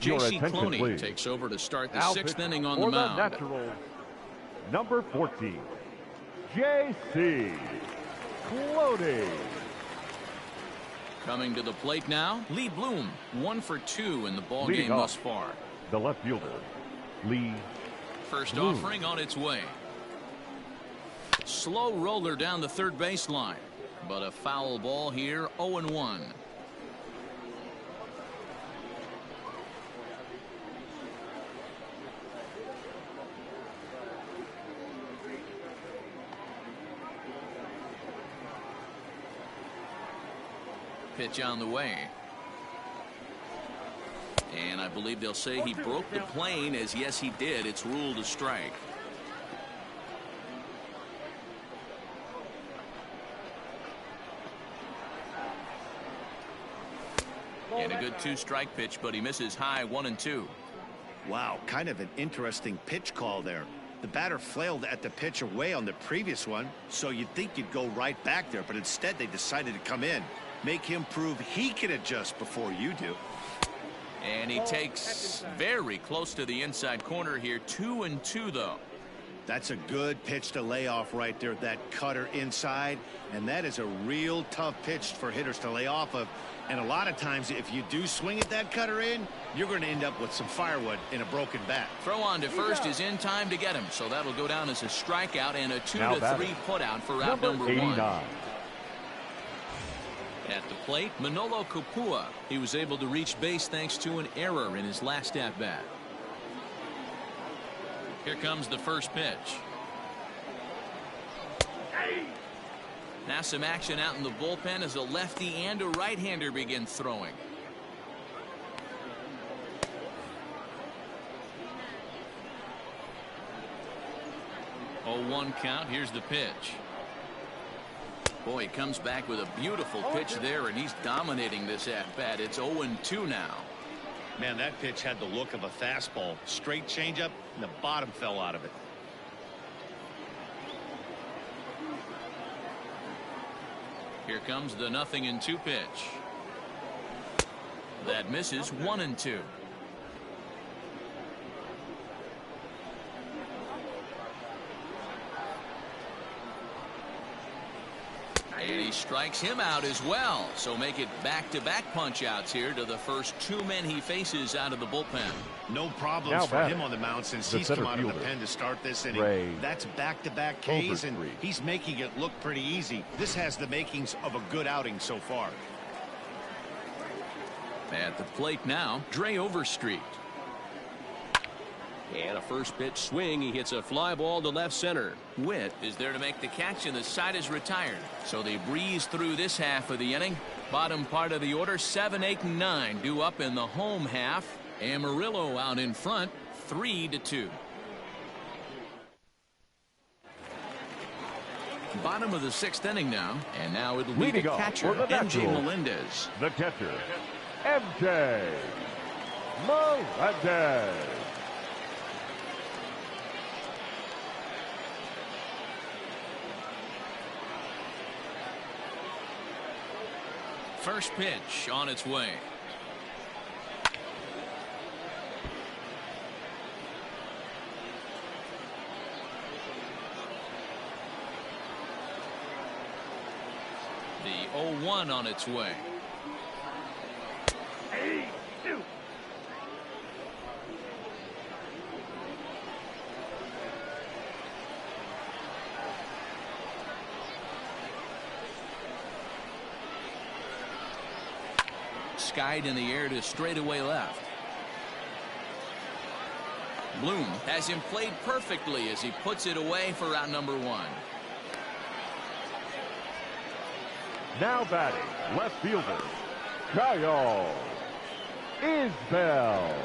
J.C. Cloney takes over to start the 6th inning on the mound. Natural, number 14, J.C. Cloney. Coming to the plate now, Lee Bloom, 1 for 2 in the ball game thus far. The left fielder, Lee. First Bloom. offering on its way. Slow roller down the third baseline, but a foul ball here, 0-1. Pitch on the way. And I believe they'll say he broke the plane, as yes he did. It's ruled a strike. And a good 2-strike pitch, but he misses high, 1-2. Wow, kind of an interesting pitch call there. The batter flailed at the pitch away on the previous one, so you'd think you'd go right back there, but instead they decided to come in. Make him prove he can adjust before you do. And he takes very close to the inside corner here. 2-2 though. That's a good pitch to lay off right there. That cutter inside, and that is a real tough pitch for hitters to lay off of. And a lot of times if you do swing at that cutter in, you're going to end up with some firewood in a broken bat. Throw on to first is in time to get him, so that'll go down as a strikeout and a 2-3 put out for out number 1. At the plate, Manolo Kupua. He was able to reach base thanks to an error in his last at-bat. Here comes the first pitch. Now some action out in the bullpen as a lefty and a right-hander begin throwing. Oh, 1 count. Here's the pitch. Boy, he comes back with a beautiful pitch there, and he's dominating this at-bat. It's 0-2 now. Man, that pitch had the look of a fastball. Straight changeup, and the bottom fell out of it. Here comes the 0-2 pitch. That misses, 1-2. And he strikes him out as well. So make it back-to-back punch-outs here to the first 2 men he faces out of the bullpen. No problems for him on the mound since he's come out of the pen to start this inning. That's back-to-back Ks, and he's making it look pretty easy. This has the makings of a good outing so far. At the plate now, Dre Overstreet. And a first pitch swing. He hits a fly ball to left center. Witt is there to make the catch, and the side is retired. So they breeze through this half of the inning. Bottom part of the order, 7, 8, and 9 due up in the home half. Amarillo out in front, 3-2. Bottom of the 6th inning now, and now it'll be the catcher, MJ Melendez. The catcher, MJ Melendez. First pitch on its way. The 0-1 on its way. Skied in the air to straightaway left. Bloom has him played perfectly as he puts it away for out number 1. Now batting, left fielder, Kyle Isbell.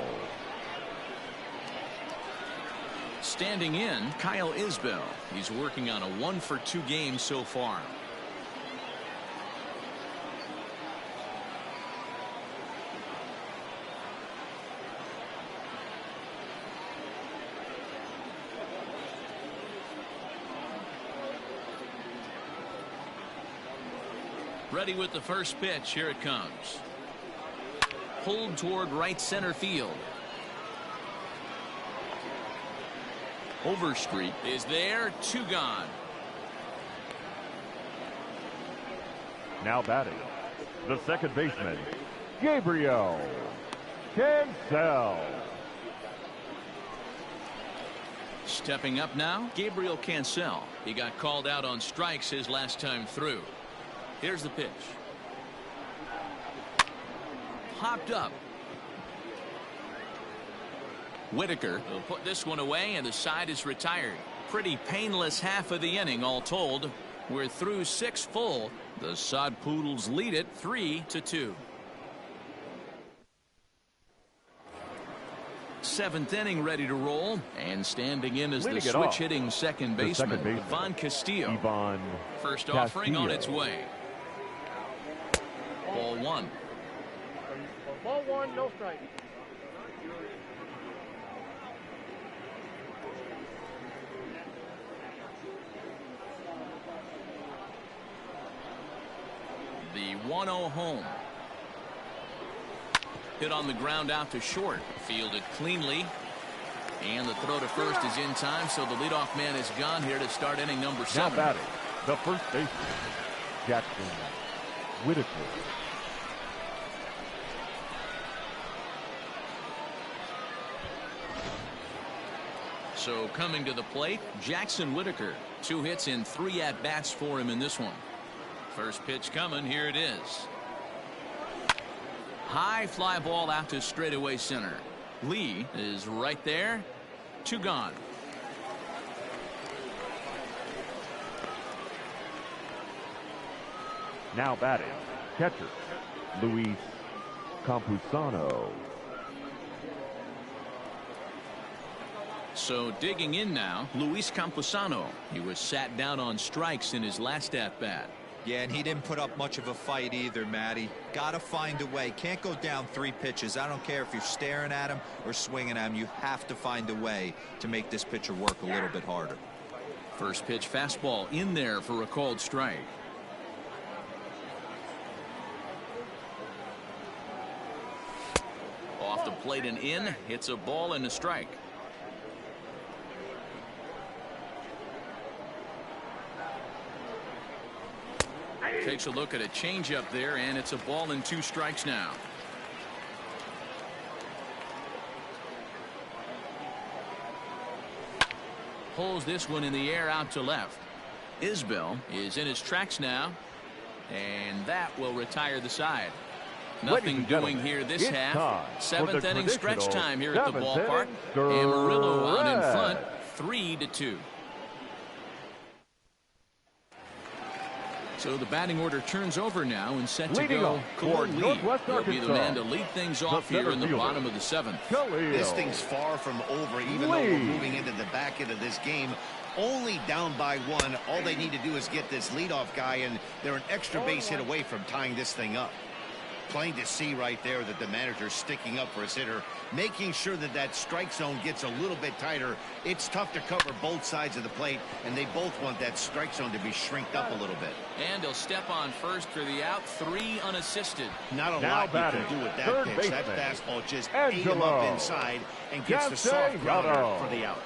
Standing in, Kyle Isbell. He's working on a 1-for-2 game so far. Ready with the first pitch. Here it comes. Pulled toward right center field. Overstreet is there. 2 gone. Now batting, the second baseman, Gabriel Cancel. Stepping up now, Gabriel Cancel. He got called out on strikes his last time through. Here's the pitch. Popped up. Whitaker will put this one away, and the side is retired. Pretty painless half of the inning all told. We're through 6 full. The Sod Poodles lead it 3-2. 7th inning ready to roll, and standing in is the switch hitting second baseman, Devon Castillo. First offering on its way. Ball 1. Ball 1, no strike. The 1-0 home. Hit on the ground out to short. Fielded cleanly. And the throw to first is in time, so the leadoff man is gone here to start inning number 7. Now batting, the first baseman, Jackson Whitaker. So coming to the plate, Jackson Whitaker. 2 hits in 3 at-bats for him in this one. First pitch coming. Here it is. High fly ball out to straightaway center. Lee is right there. 2 gone. Now batting, catcher, Luis Campusano. So digging in now, Luis Campusano. He was sat down on strikes in his last at-bat. Yeah, and he didn't put up much of a fight either, Matty. Got to find a way. Can't go down 3 pitches. I don't care if you're staring at him or swinging at him. You have to find a way to make this pitcher work a little bit harder. First pitch fastball in there for a called strike. Off the plate and in. Hits a ball and a strike. takes a look at a changeup there, and it's a ball and 2 strikes now. Pulls this one in the air out to left. Isbell is in his tracks now, and that will retire the side. Nothing doing here this half. 7th inning stretch time here at the ballpark. Amarillo out in front, 3-2. So the batting order turns over now and set to go. Cord Lee will be the man to lead things off here in the bottom of the 7th. This thing's far from over, even though we're moving into the back end of this game. Only down by 1. All they need to do is get this leadoff guy, and they're an extra base hit away from tying this thing up. Plain to see right there that the manager's sticking up for his hitter, making sure that that strike zone gets a little bit tighter. It's tough to cover both sides of the plate, and they both want that strike zone to be shrinked up a little bit. And he'll step on first for the out, 3 unassisted. Not a lot you can do with that pitch. That fastball just ate him up inside and gets the soft grounder for the out.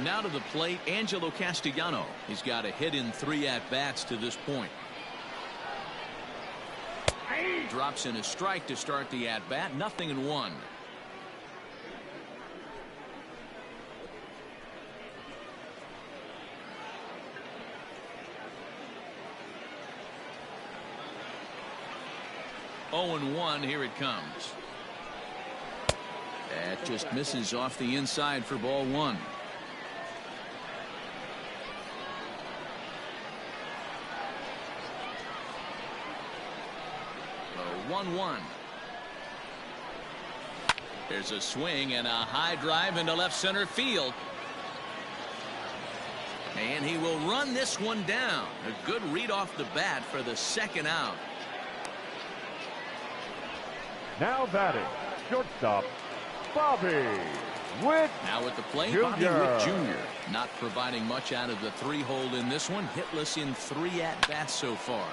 Now to the plate, Angelo Castellano. He's got a hit in 3 at-bats to this point. Drops in a strike to start the at-bat. 0-1. Oh and 1. Here it comes. That just misses off the inside for ball 1. 1-1. There's a swing and a high drive into left center field. And he will run this one down. A good read off the bat for the 2nd out. Now batting, shortstop, Bobby Witt. Now at the plate, Jr. Bobby Witt Jr. Not providing much out of the 3-hole in this one. Hitless in 3 at-bats so far.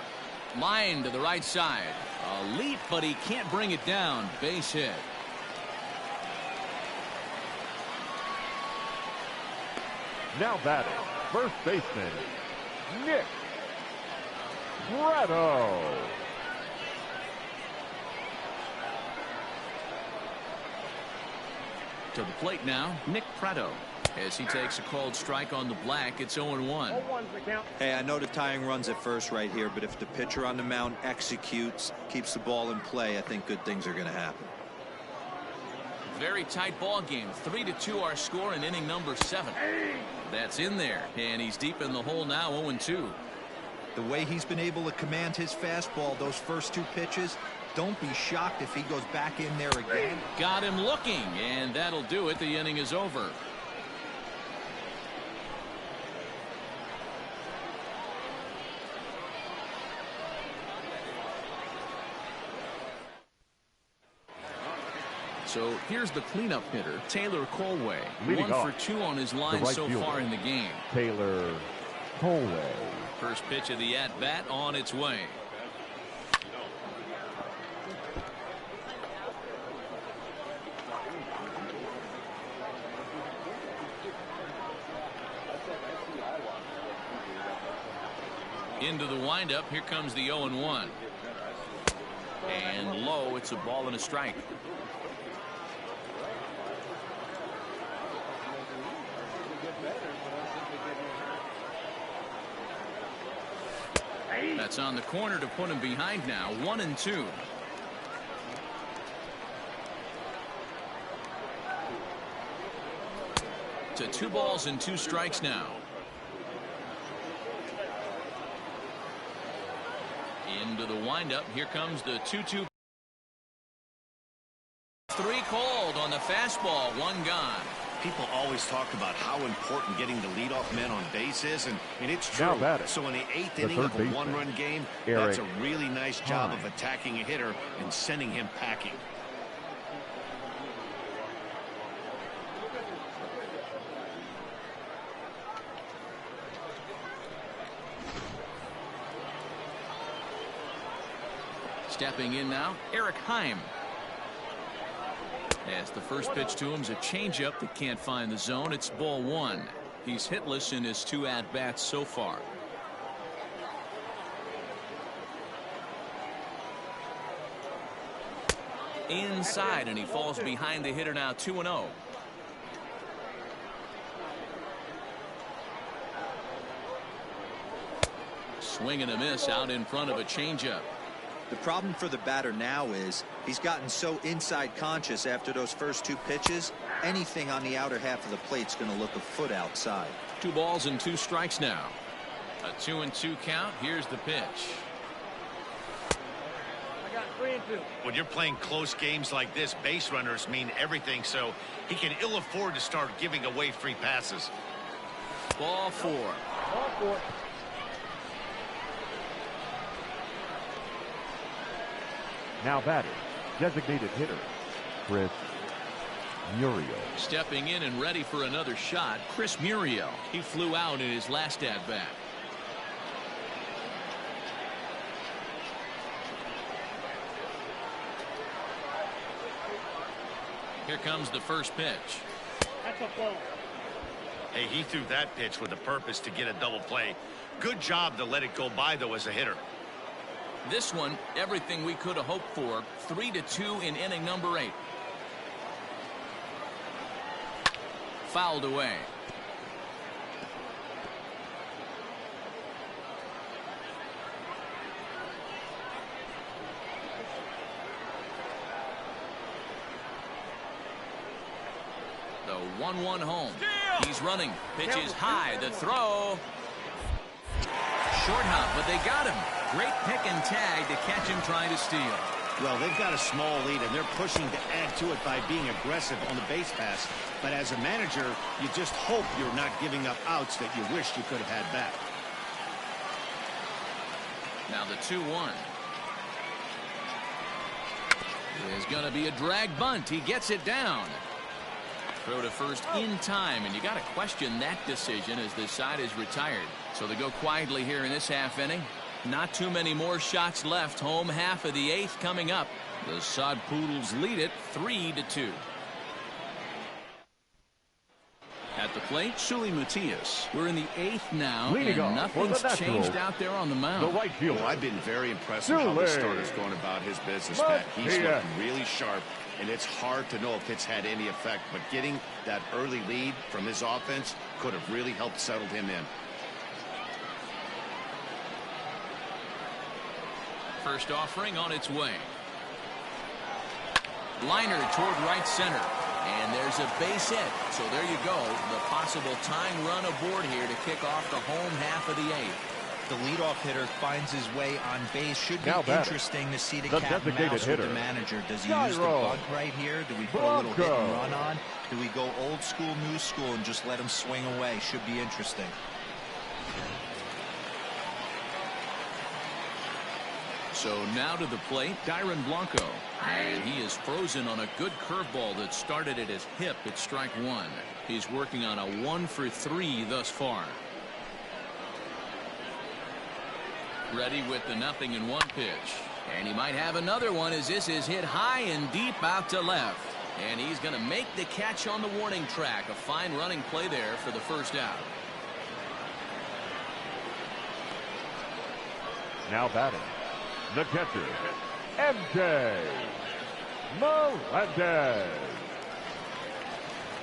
Line to the right side. A leap, but he can't bring it down. Base hit. Now batting, first baseman, Nick Pratto. To the plate now, Nick Pratto. As he takes a called strike on the black, it's 0-1. Hey, I know the tying run's at first right here, but if the pitcher on the mound executes, keeps the ball in play, I think good things are going to happen. Very tight ball game. 3-2 our score in inning number 7. That's in there, and he's deep in the hole now. 0-2. The way he's been able to command his fastball, those first 2 pitches, don't be shocked if he goes back in there again. Got him looking, and that'll do it. The inning is over. So here's the cleanup hitter, Taylor Colway. Leading 1 for 2 on his line so far in the game. Taylor Colway. First pitch of the at-bat on its way. Into the windup. Here comes the 0-1. And low, it's a ball and a strike. That's on the corner to put him behind now. 1-2. To 2 balls and 2 strikes now. Into the windup. Here comes the 2-2. 3 called on the fastball. 1 gone. People always talk about how important getting the leadoff man on base is, and it's true. So in the 8th inning of a 1-run game, that's a really nice job of attacking a hitter and sending him packing. Stepping in now, Eric Heim. As the first pitch to him is a changeup that can't find the zone. It's ball 1. He's hitless in his 2 at-bats so far. inside, and he falls behind the hitter now 2-0. Swing and a miss out in front of a changeup. The problem for the batter now is he's gotten so inside conscious after those first two pitches. Anything on the outer half of the plate's going to look a foot outside. 2 balls and 2 strikes now. A 2-2 count. Here's the pitch. I got 3-2. When you're playing close games like this, base runners mean everything, so he can ill afford to start giving away free passes. Ball 4. Ball 4. Now batting, designated hitter, Chris Muriel. Stepping in and ready for another shot, Chris Muriel. He flew out in his last at-bat. Here comes the first pitch. That's a ball. Hey, he threw that pitch with a purpose to get a double play. Good job to let it go by, though, as a hitter. This one, everything we could have hoped for. 3-2 in inning number 8. Fouled away. The 1-1 home. He's running. Pitch is high. The throw. Short hop, but they got him. Great pick and tag to catch him trying to steal. Well, they've got a small lead, and they're pushing to add to it by being aggressive on the base pass. But as a manager, you just hope you're not giving up outs that you wish you could have had back. Now the 2-1. There's going to be a drag bunt. He gets it down. Throw to first in time, and you got to question that decision as the side is retired. So they go quietly here in this half inning. Not too many more shots left. Home half of the 8th coming up. The Sod Poodles lead it 3-2. At the plate, Sully Matias. We're in the 8th now, Leading and off for the nothing's changed Nationals, out there on the mound. the right fielder. Well, I've been very impressed with how the starter's going about his business, Pat. He's looking really sharp, and it's hard to know if it's had any effect, but getting that early lead from his offense could have really helped settle him in. First offering on its way. Liner toward right center. And there's a base hit. So there you go. The possible tying run aboard here to kick off the home half of the 8th. The leadoff hitter finds his way on base. Should be interesting to see the cat and mouse with the manager. Does he use the bunt right here? Do we put a little hit and run on? Do we go old school, new school, and just let him swing away? Should be interesting. So now to the plate, Tyron Blanco. And he is frozen on a good curveball that started at his hip at strike 1. He's working on a 1-for-3 thus far. Ready with the 0-1 pitch. And he might have another one as this is hit high and deep out to left. And he's going to make the catch on the warning track. A fine running play there for the first out. Now batting, the catcher, MJ Melendez.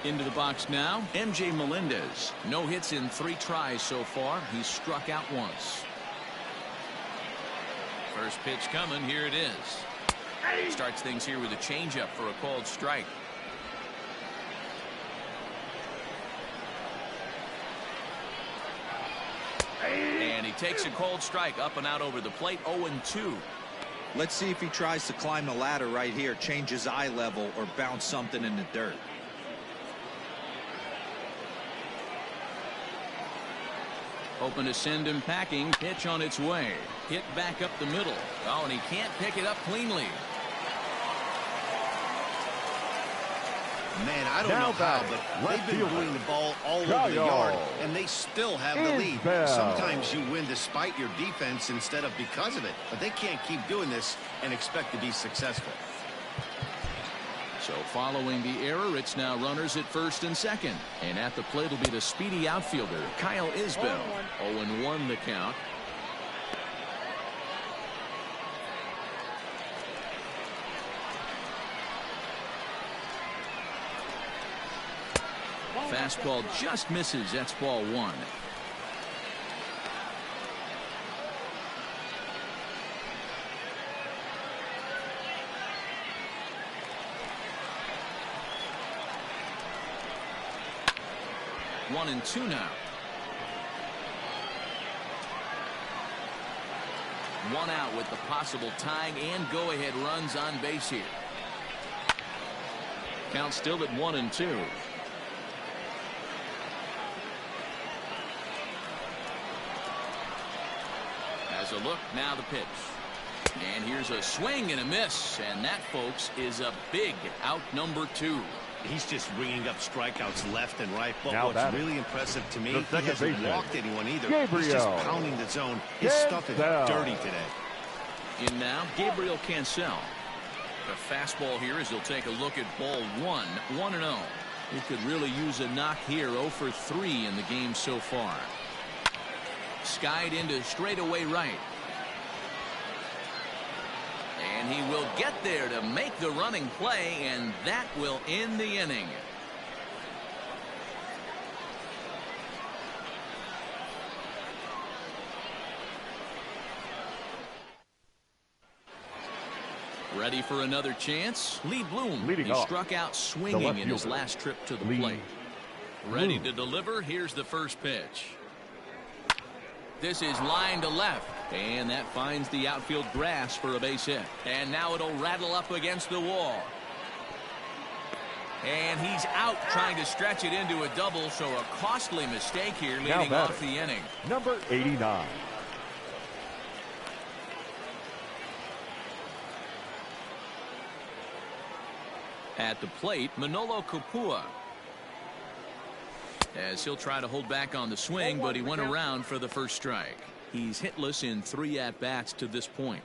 Into the box now, MJ Melendez. No hits in 3 tries so far. He's struck out once. First pitch coming. Here it is. Starts things here with a changeup for a called strike. And he takes a cold strike up and out over the plate. 0-2. Let's see if he tries to climb the ladder right here, change his eye level, or bounce something in the dirt. Hoping to send him packing. Pitch on its way. Hit back up the middle. Oh, and he can't pick it up cleanly. Man, I don't know how, but they've been moving the ball all over the yard, and they still have the lead. Sometimes you win despite your defense instead of because of it, but they can't keep doing this and expect to be successful. So following the error, it's now runners at first and second. And at the plate will be the speedy outfielder, Kyle Isbell. 0-1 the count. Fastball just misses. That's ball 1. One and 2 now. One out with the possible tying and go-ahead runs on base here. Count still at 1 and 2. As a look, now the pitch. And here's a swing and a miss. And that, folks, is a big out number 2. He's just ringing up strikeouts left and right. But now what's really impressive to me, he hasn't walked anyone either. Gabriel. He's just pounding the zone. His stuff is dirty today. In now, Gabriel Cancel. The fastball here as he'll take a look at ball 1, 1-0. He could really use a knock here. 0 for 3 in the game so far. Skied into straightaway right. And he will get there to make the running play, and that will end the inning. Ready for another chance? Lee Bloom. Leading he off, struck out swinging in his last trip to the plate. Ready to deliver. Here's the first pitch. This is line to left, and that finds the outfield grass for a base hit. And now it'll rattle up against the wall. And he's out trying to stretch it into a double, so a costly mistake here leading off the inning. Number 89. At the plate, Manolo Kapua. As he'll try to hold back on the swing, but he went around for the first strike. He's hitless in 3 at-bats to this point.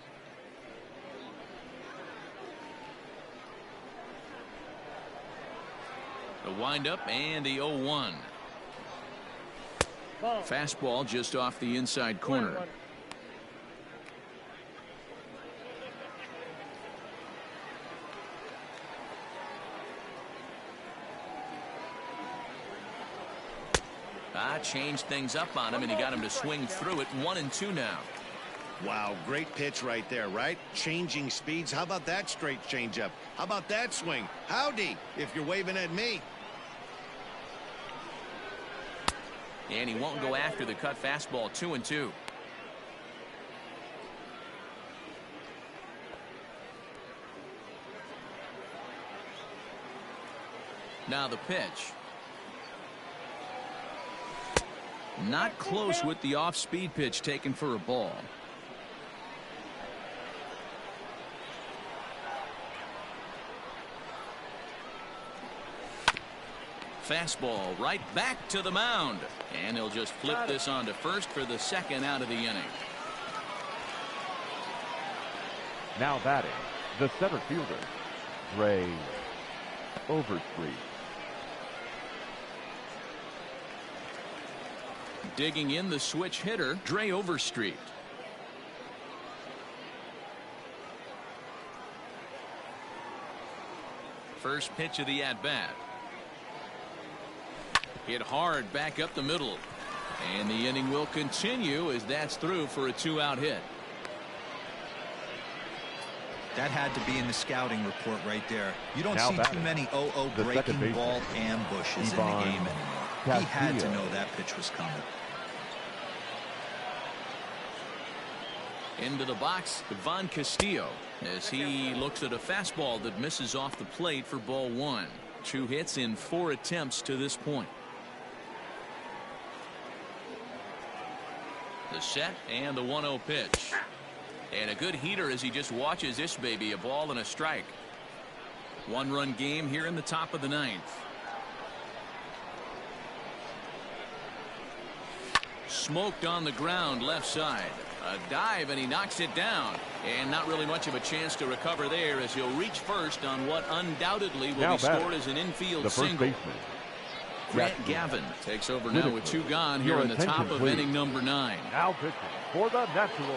The windup and the 0-1. Fastball just off the inside corner. Changed things up on him, and he got him to swing through it. 1 and 2 now. Wow, great pitch right there, right? Changing speeds. How about that straight changeup? How about that swing? Howdy, if you're waving at me. And he won't go after the cut fastball. 2 and 2. Now the pitch. Not close with the off-speed pitch taken for a ball. Fastball right back to the mound. And he'll just flip this on to first for the second out of the inning. Now batting, the center fielder, Ray Overstreet. Digging in the switch hitter, Dre Overstreet. First pitch of the at-bat. Hit hard back up the middle. And the inning will continue as that's through for a 2-out hit. That had to be in the scouting report right there. You don't now see too many 0-0 breaking ball ambushes in the game anymore. He had to know that pitch was coming. Into the box, Devon Castillo, as he looks at a fastball that misses off the plate for ball 1. 2 hits in 4 attempts to this point. The set and the 1-0 pitch. And a good heater as he just watches this baby. A ball and a strike. 1-run game here in the top of the 9th. Smoked on the ground left side. A dive and he knocks it down. And not really much of a chance to recover there as he'll reach first on what undoubtedly will be scored as an infield single. Grant Gavin takes over now with 2 gone here in the top of inning number 9. Now pitching for the natural,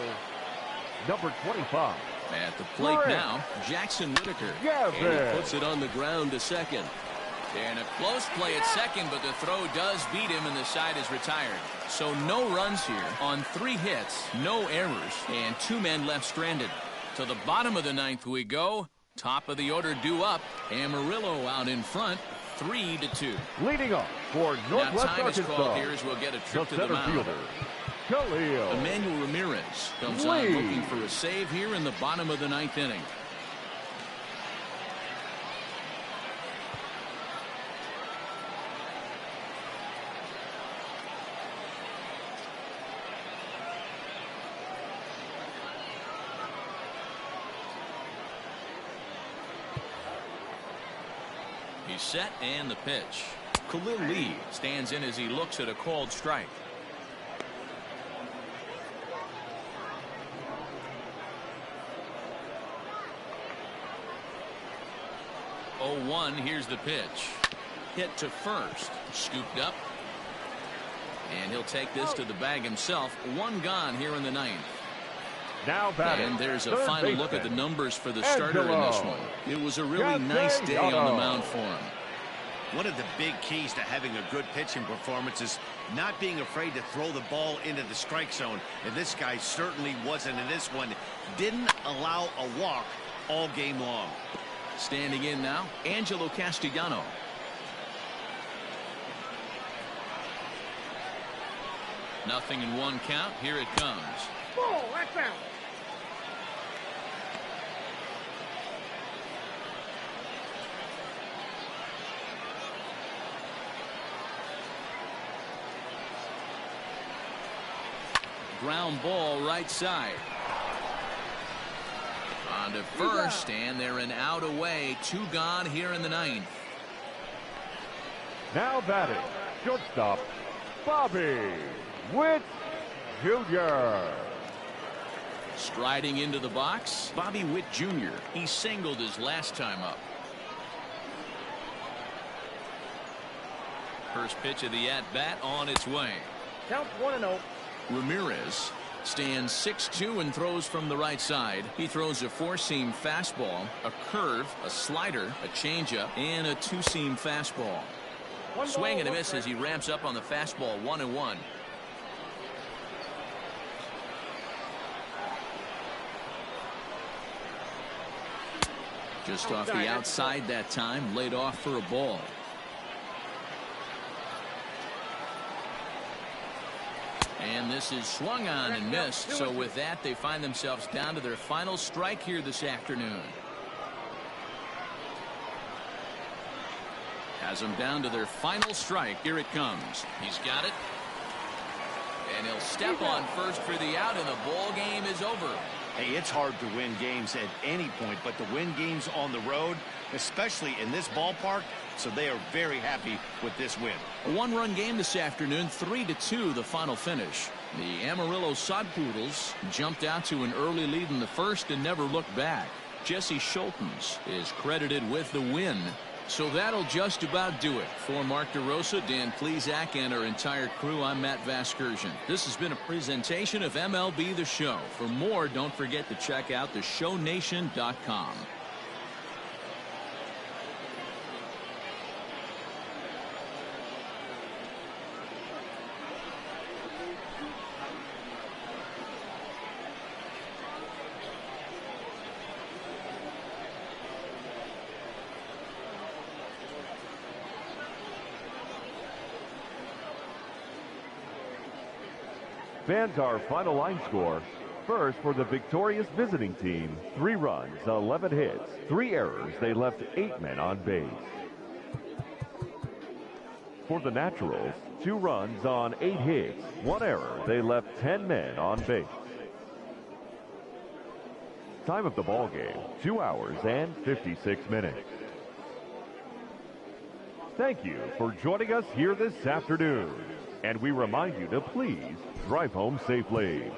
number 25. At the plate now, Jackson Whitaker. And he puts it on the ground to second. And a close play at second, but the throw does beat him, and the side is retired. So no runs here on 3 hits, no errors, and 2 men left stranded. To the bottom of the 9th we go. Top of the order due up. Amarillo out in front, 3-2. Leading off for Northwest now time Arkansas. is called here as we'll get a trip to the mound. Emmanuel Ramirez comes on looking for a save here in the bottom of the 9th inning. He's set, and the pitch. Khalil Lee stands in as he looks at a called strike. 0-1. Here's the pitch. Hit to first. Scooped up. And he'll take this to the bag himself. 1 gone here in the 9th. Now batting. And there's a final look at the numbers for the starter in this one. It was a really nice day on the mound for him. One of the big keys to having a good pitching performance is not being afraid to throw the ball into the strike zone. And this guy certainly wasn't in this one. Didn't allow a walk all game long. Standing in now, Angelo Castellano. Nothing in 1 count. Here it comes. Ball, that's out. Ground ball right side. On to first, and they're an out away. 2 gone here in the 9th. Now batting, shortstop, Bobby Witt Jr. Striding into the box, Bobby Witt Jr. He singled his last time up. First pitch of the at-bat on its way. Count 1-0. Ramirez stands 6'2" and throws from the right side. He throws a 4-seam fastball, a curve, a slider, a changeup, and a 2-seam fastball. Swing and a miss as he ramps up on the fastball. 1-1. Just off the outside that time, laid off for a ball. And this is swung on and missed. So with that, they find themselves down to their final strike here this afternoon. Has them down to their final strike. Here it comes. He's got it. And he'll step on first for the out, and the ball game is over. Hey, it's hard to win games at any point, but to win games on the road, especially in this ballpark, so they are very happy with this win. A 1-run game this afternoon, 3-2 the final finish. The Amarillo Sod Poodles jumped out to an early lead in the first and never looked back. Jesse Schultens is credited with the win. So that'll just about do it. For Mark DeRosa, Dan Plesac, and our entire crew, I'm Matt Vasgersian. This has been a presentation of MLB The Show. For more, don't forget to check out theshownation.com. Fans, our final line score. First, for the victorious visiting team, 3 runs, 11 hits, 3 errors. They left 8 men on base. For the Naturals, 2 runs on 8 hits, 1 error. They left 10 men on base. Time of the ball game, 2 hours and 56 minutes. Thank you for joining us here this afternoon. And we remind you to please drive home safely.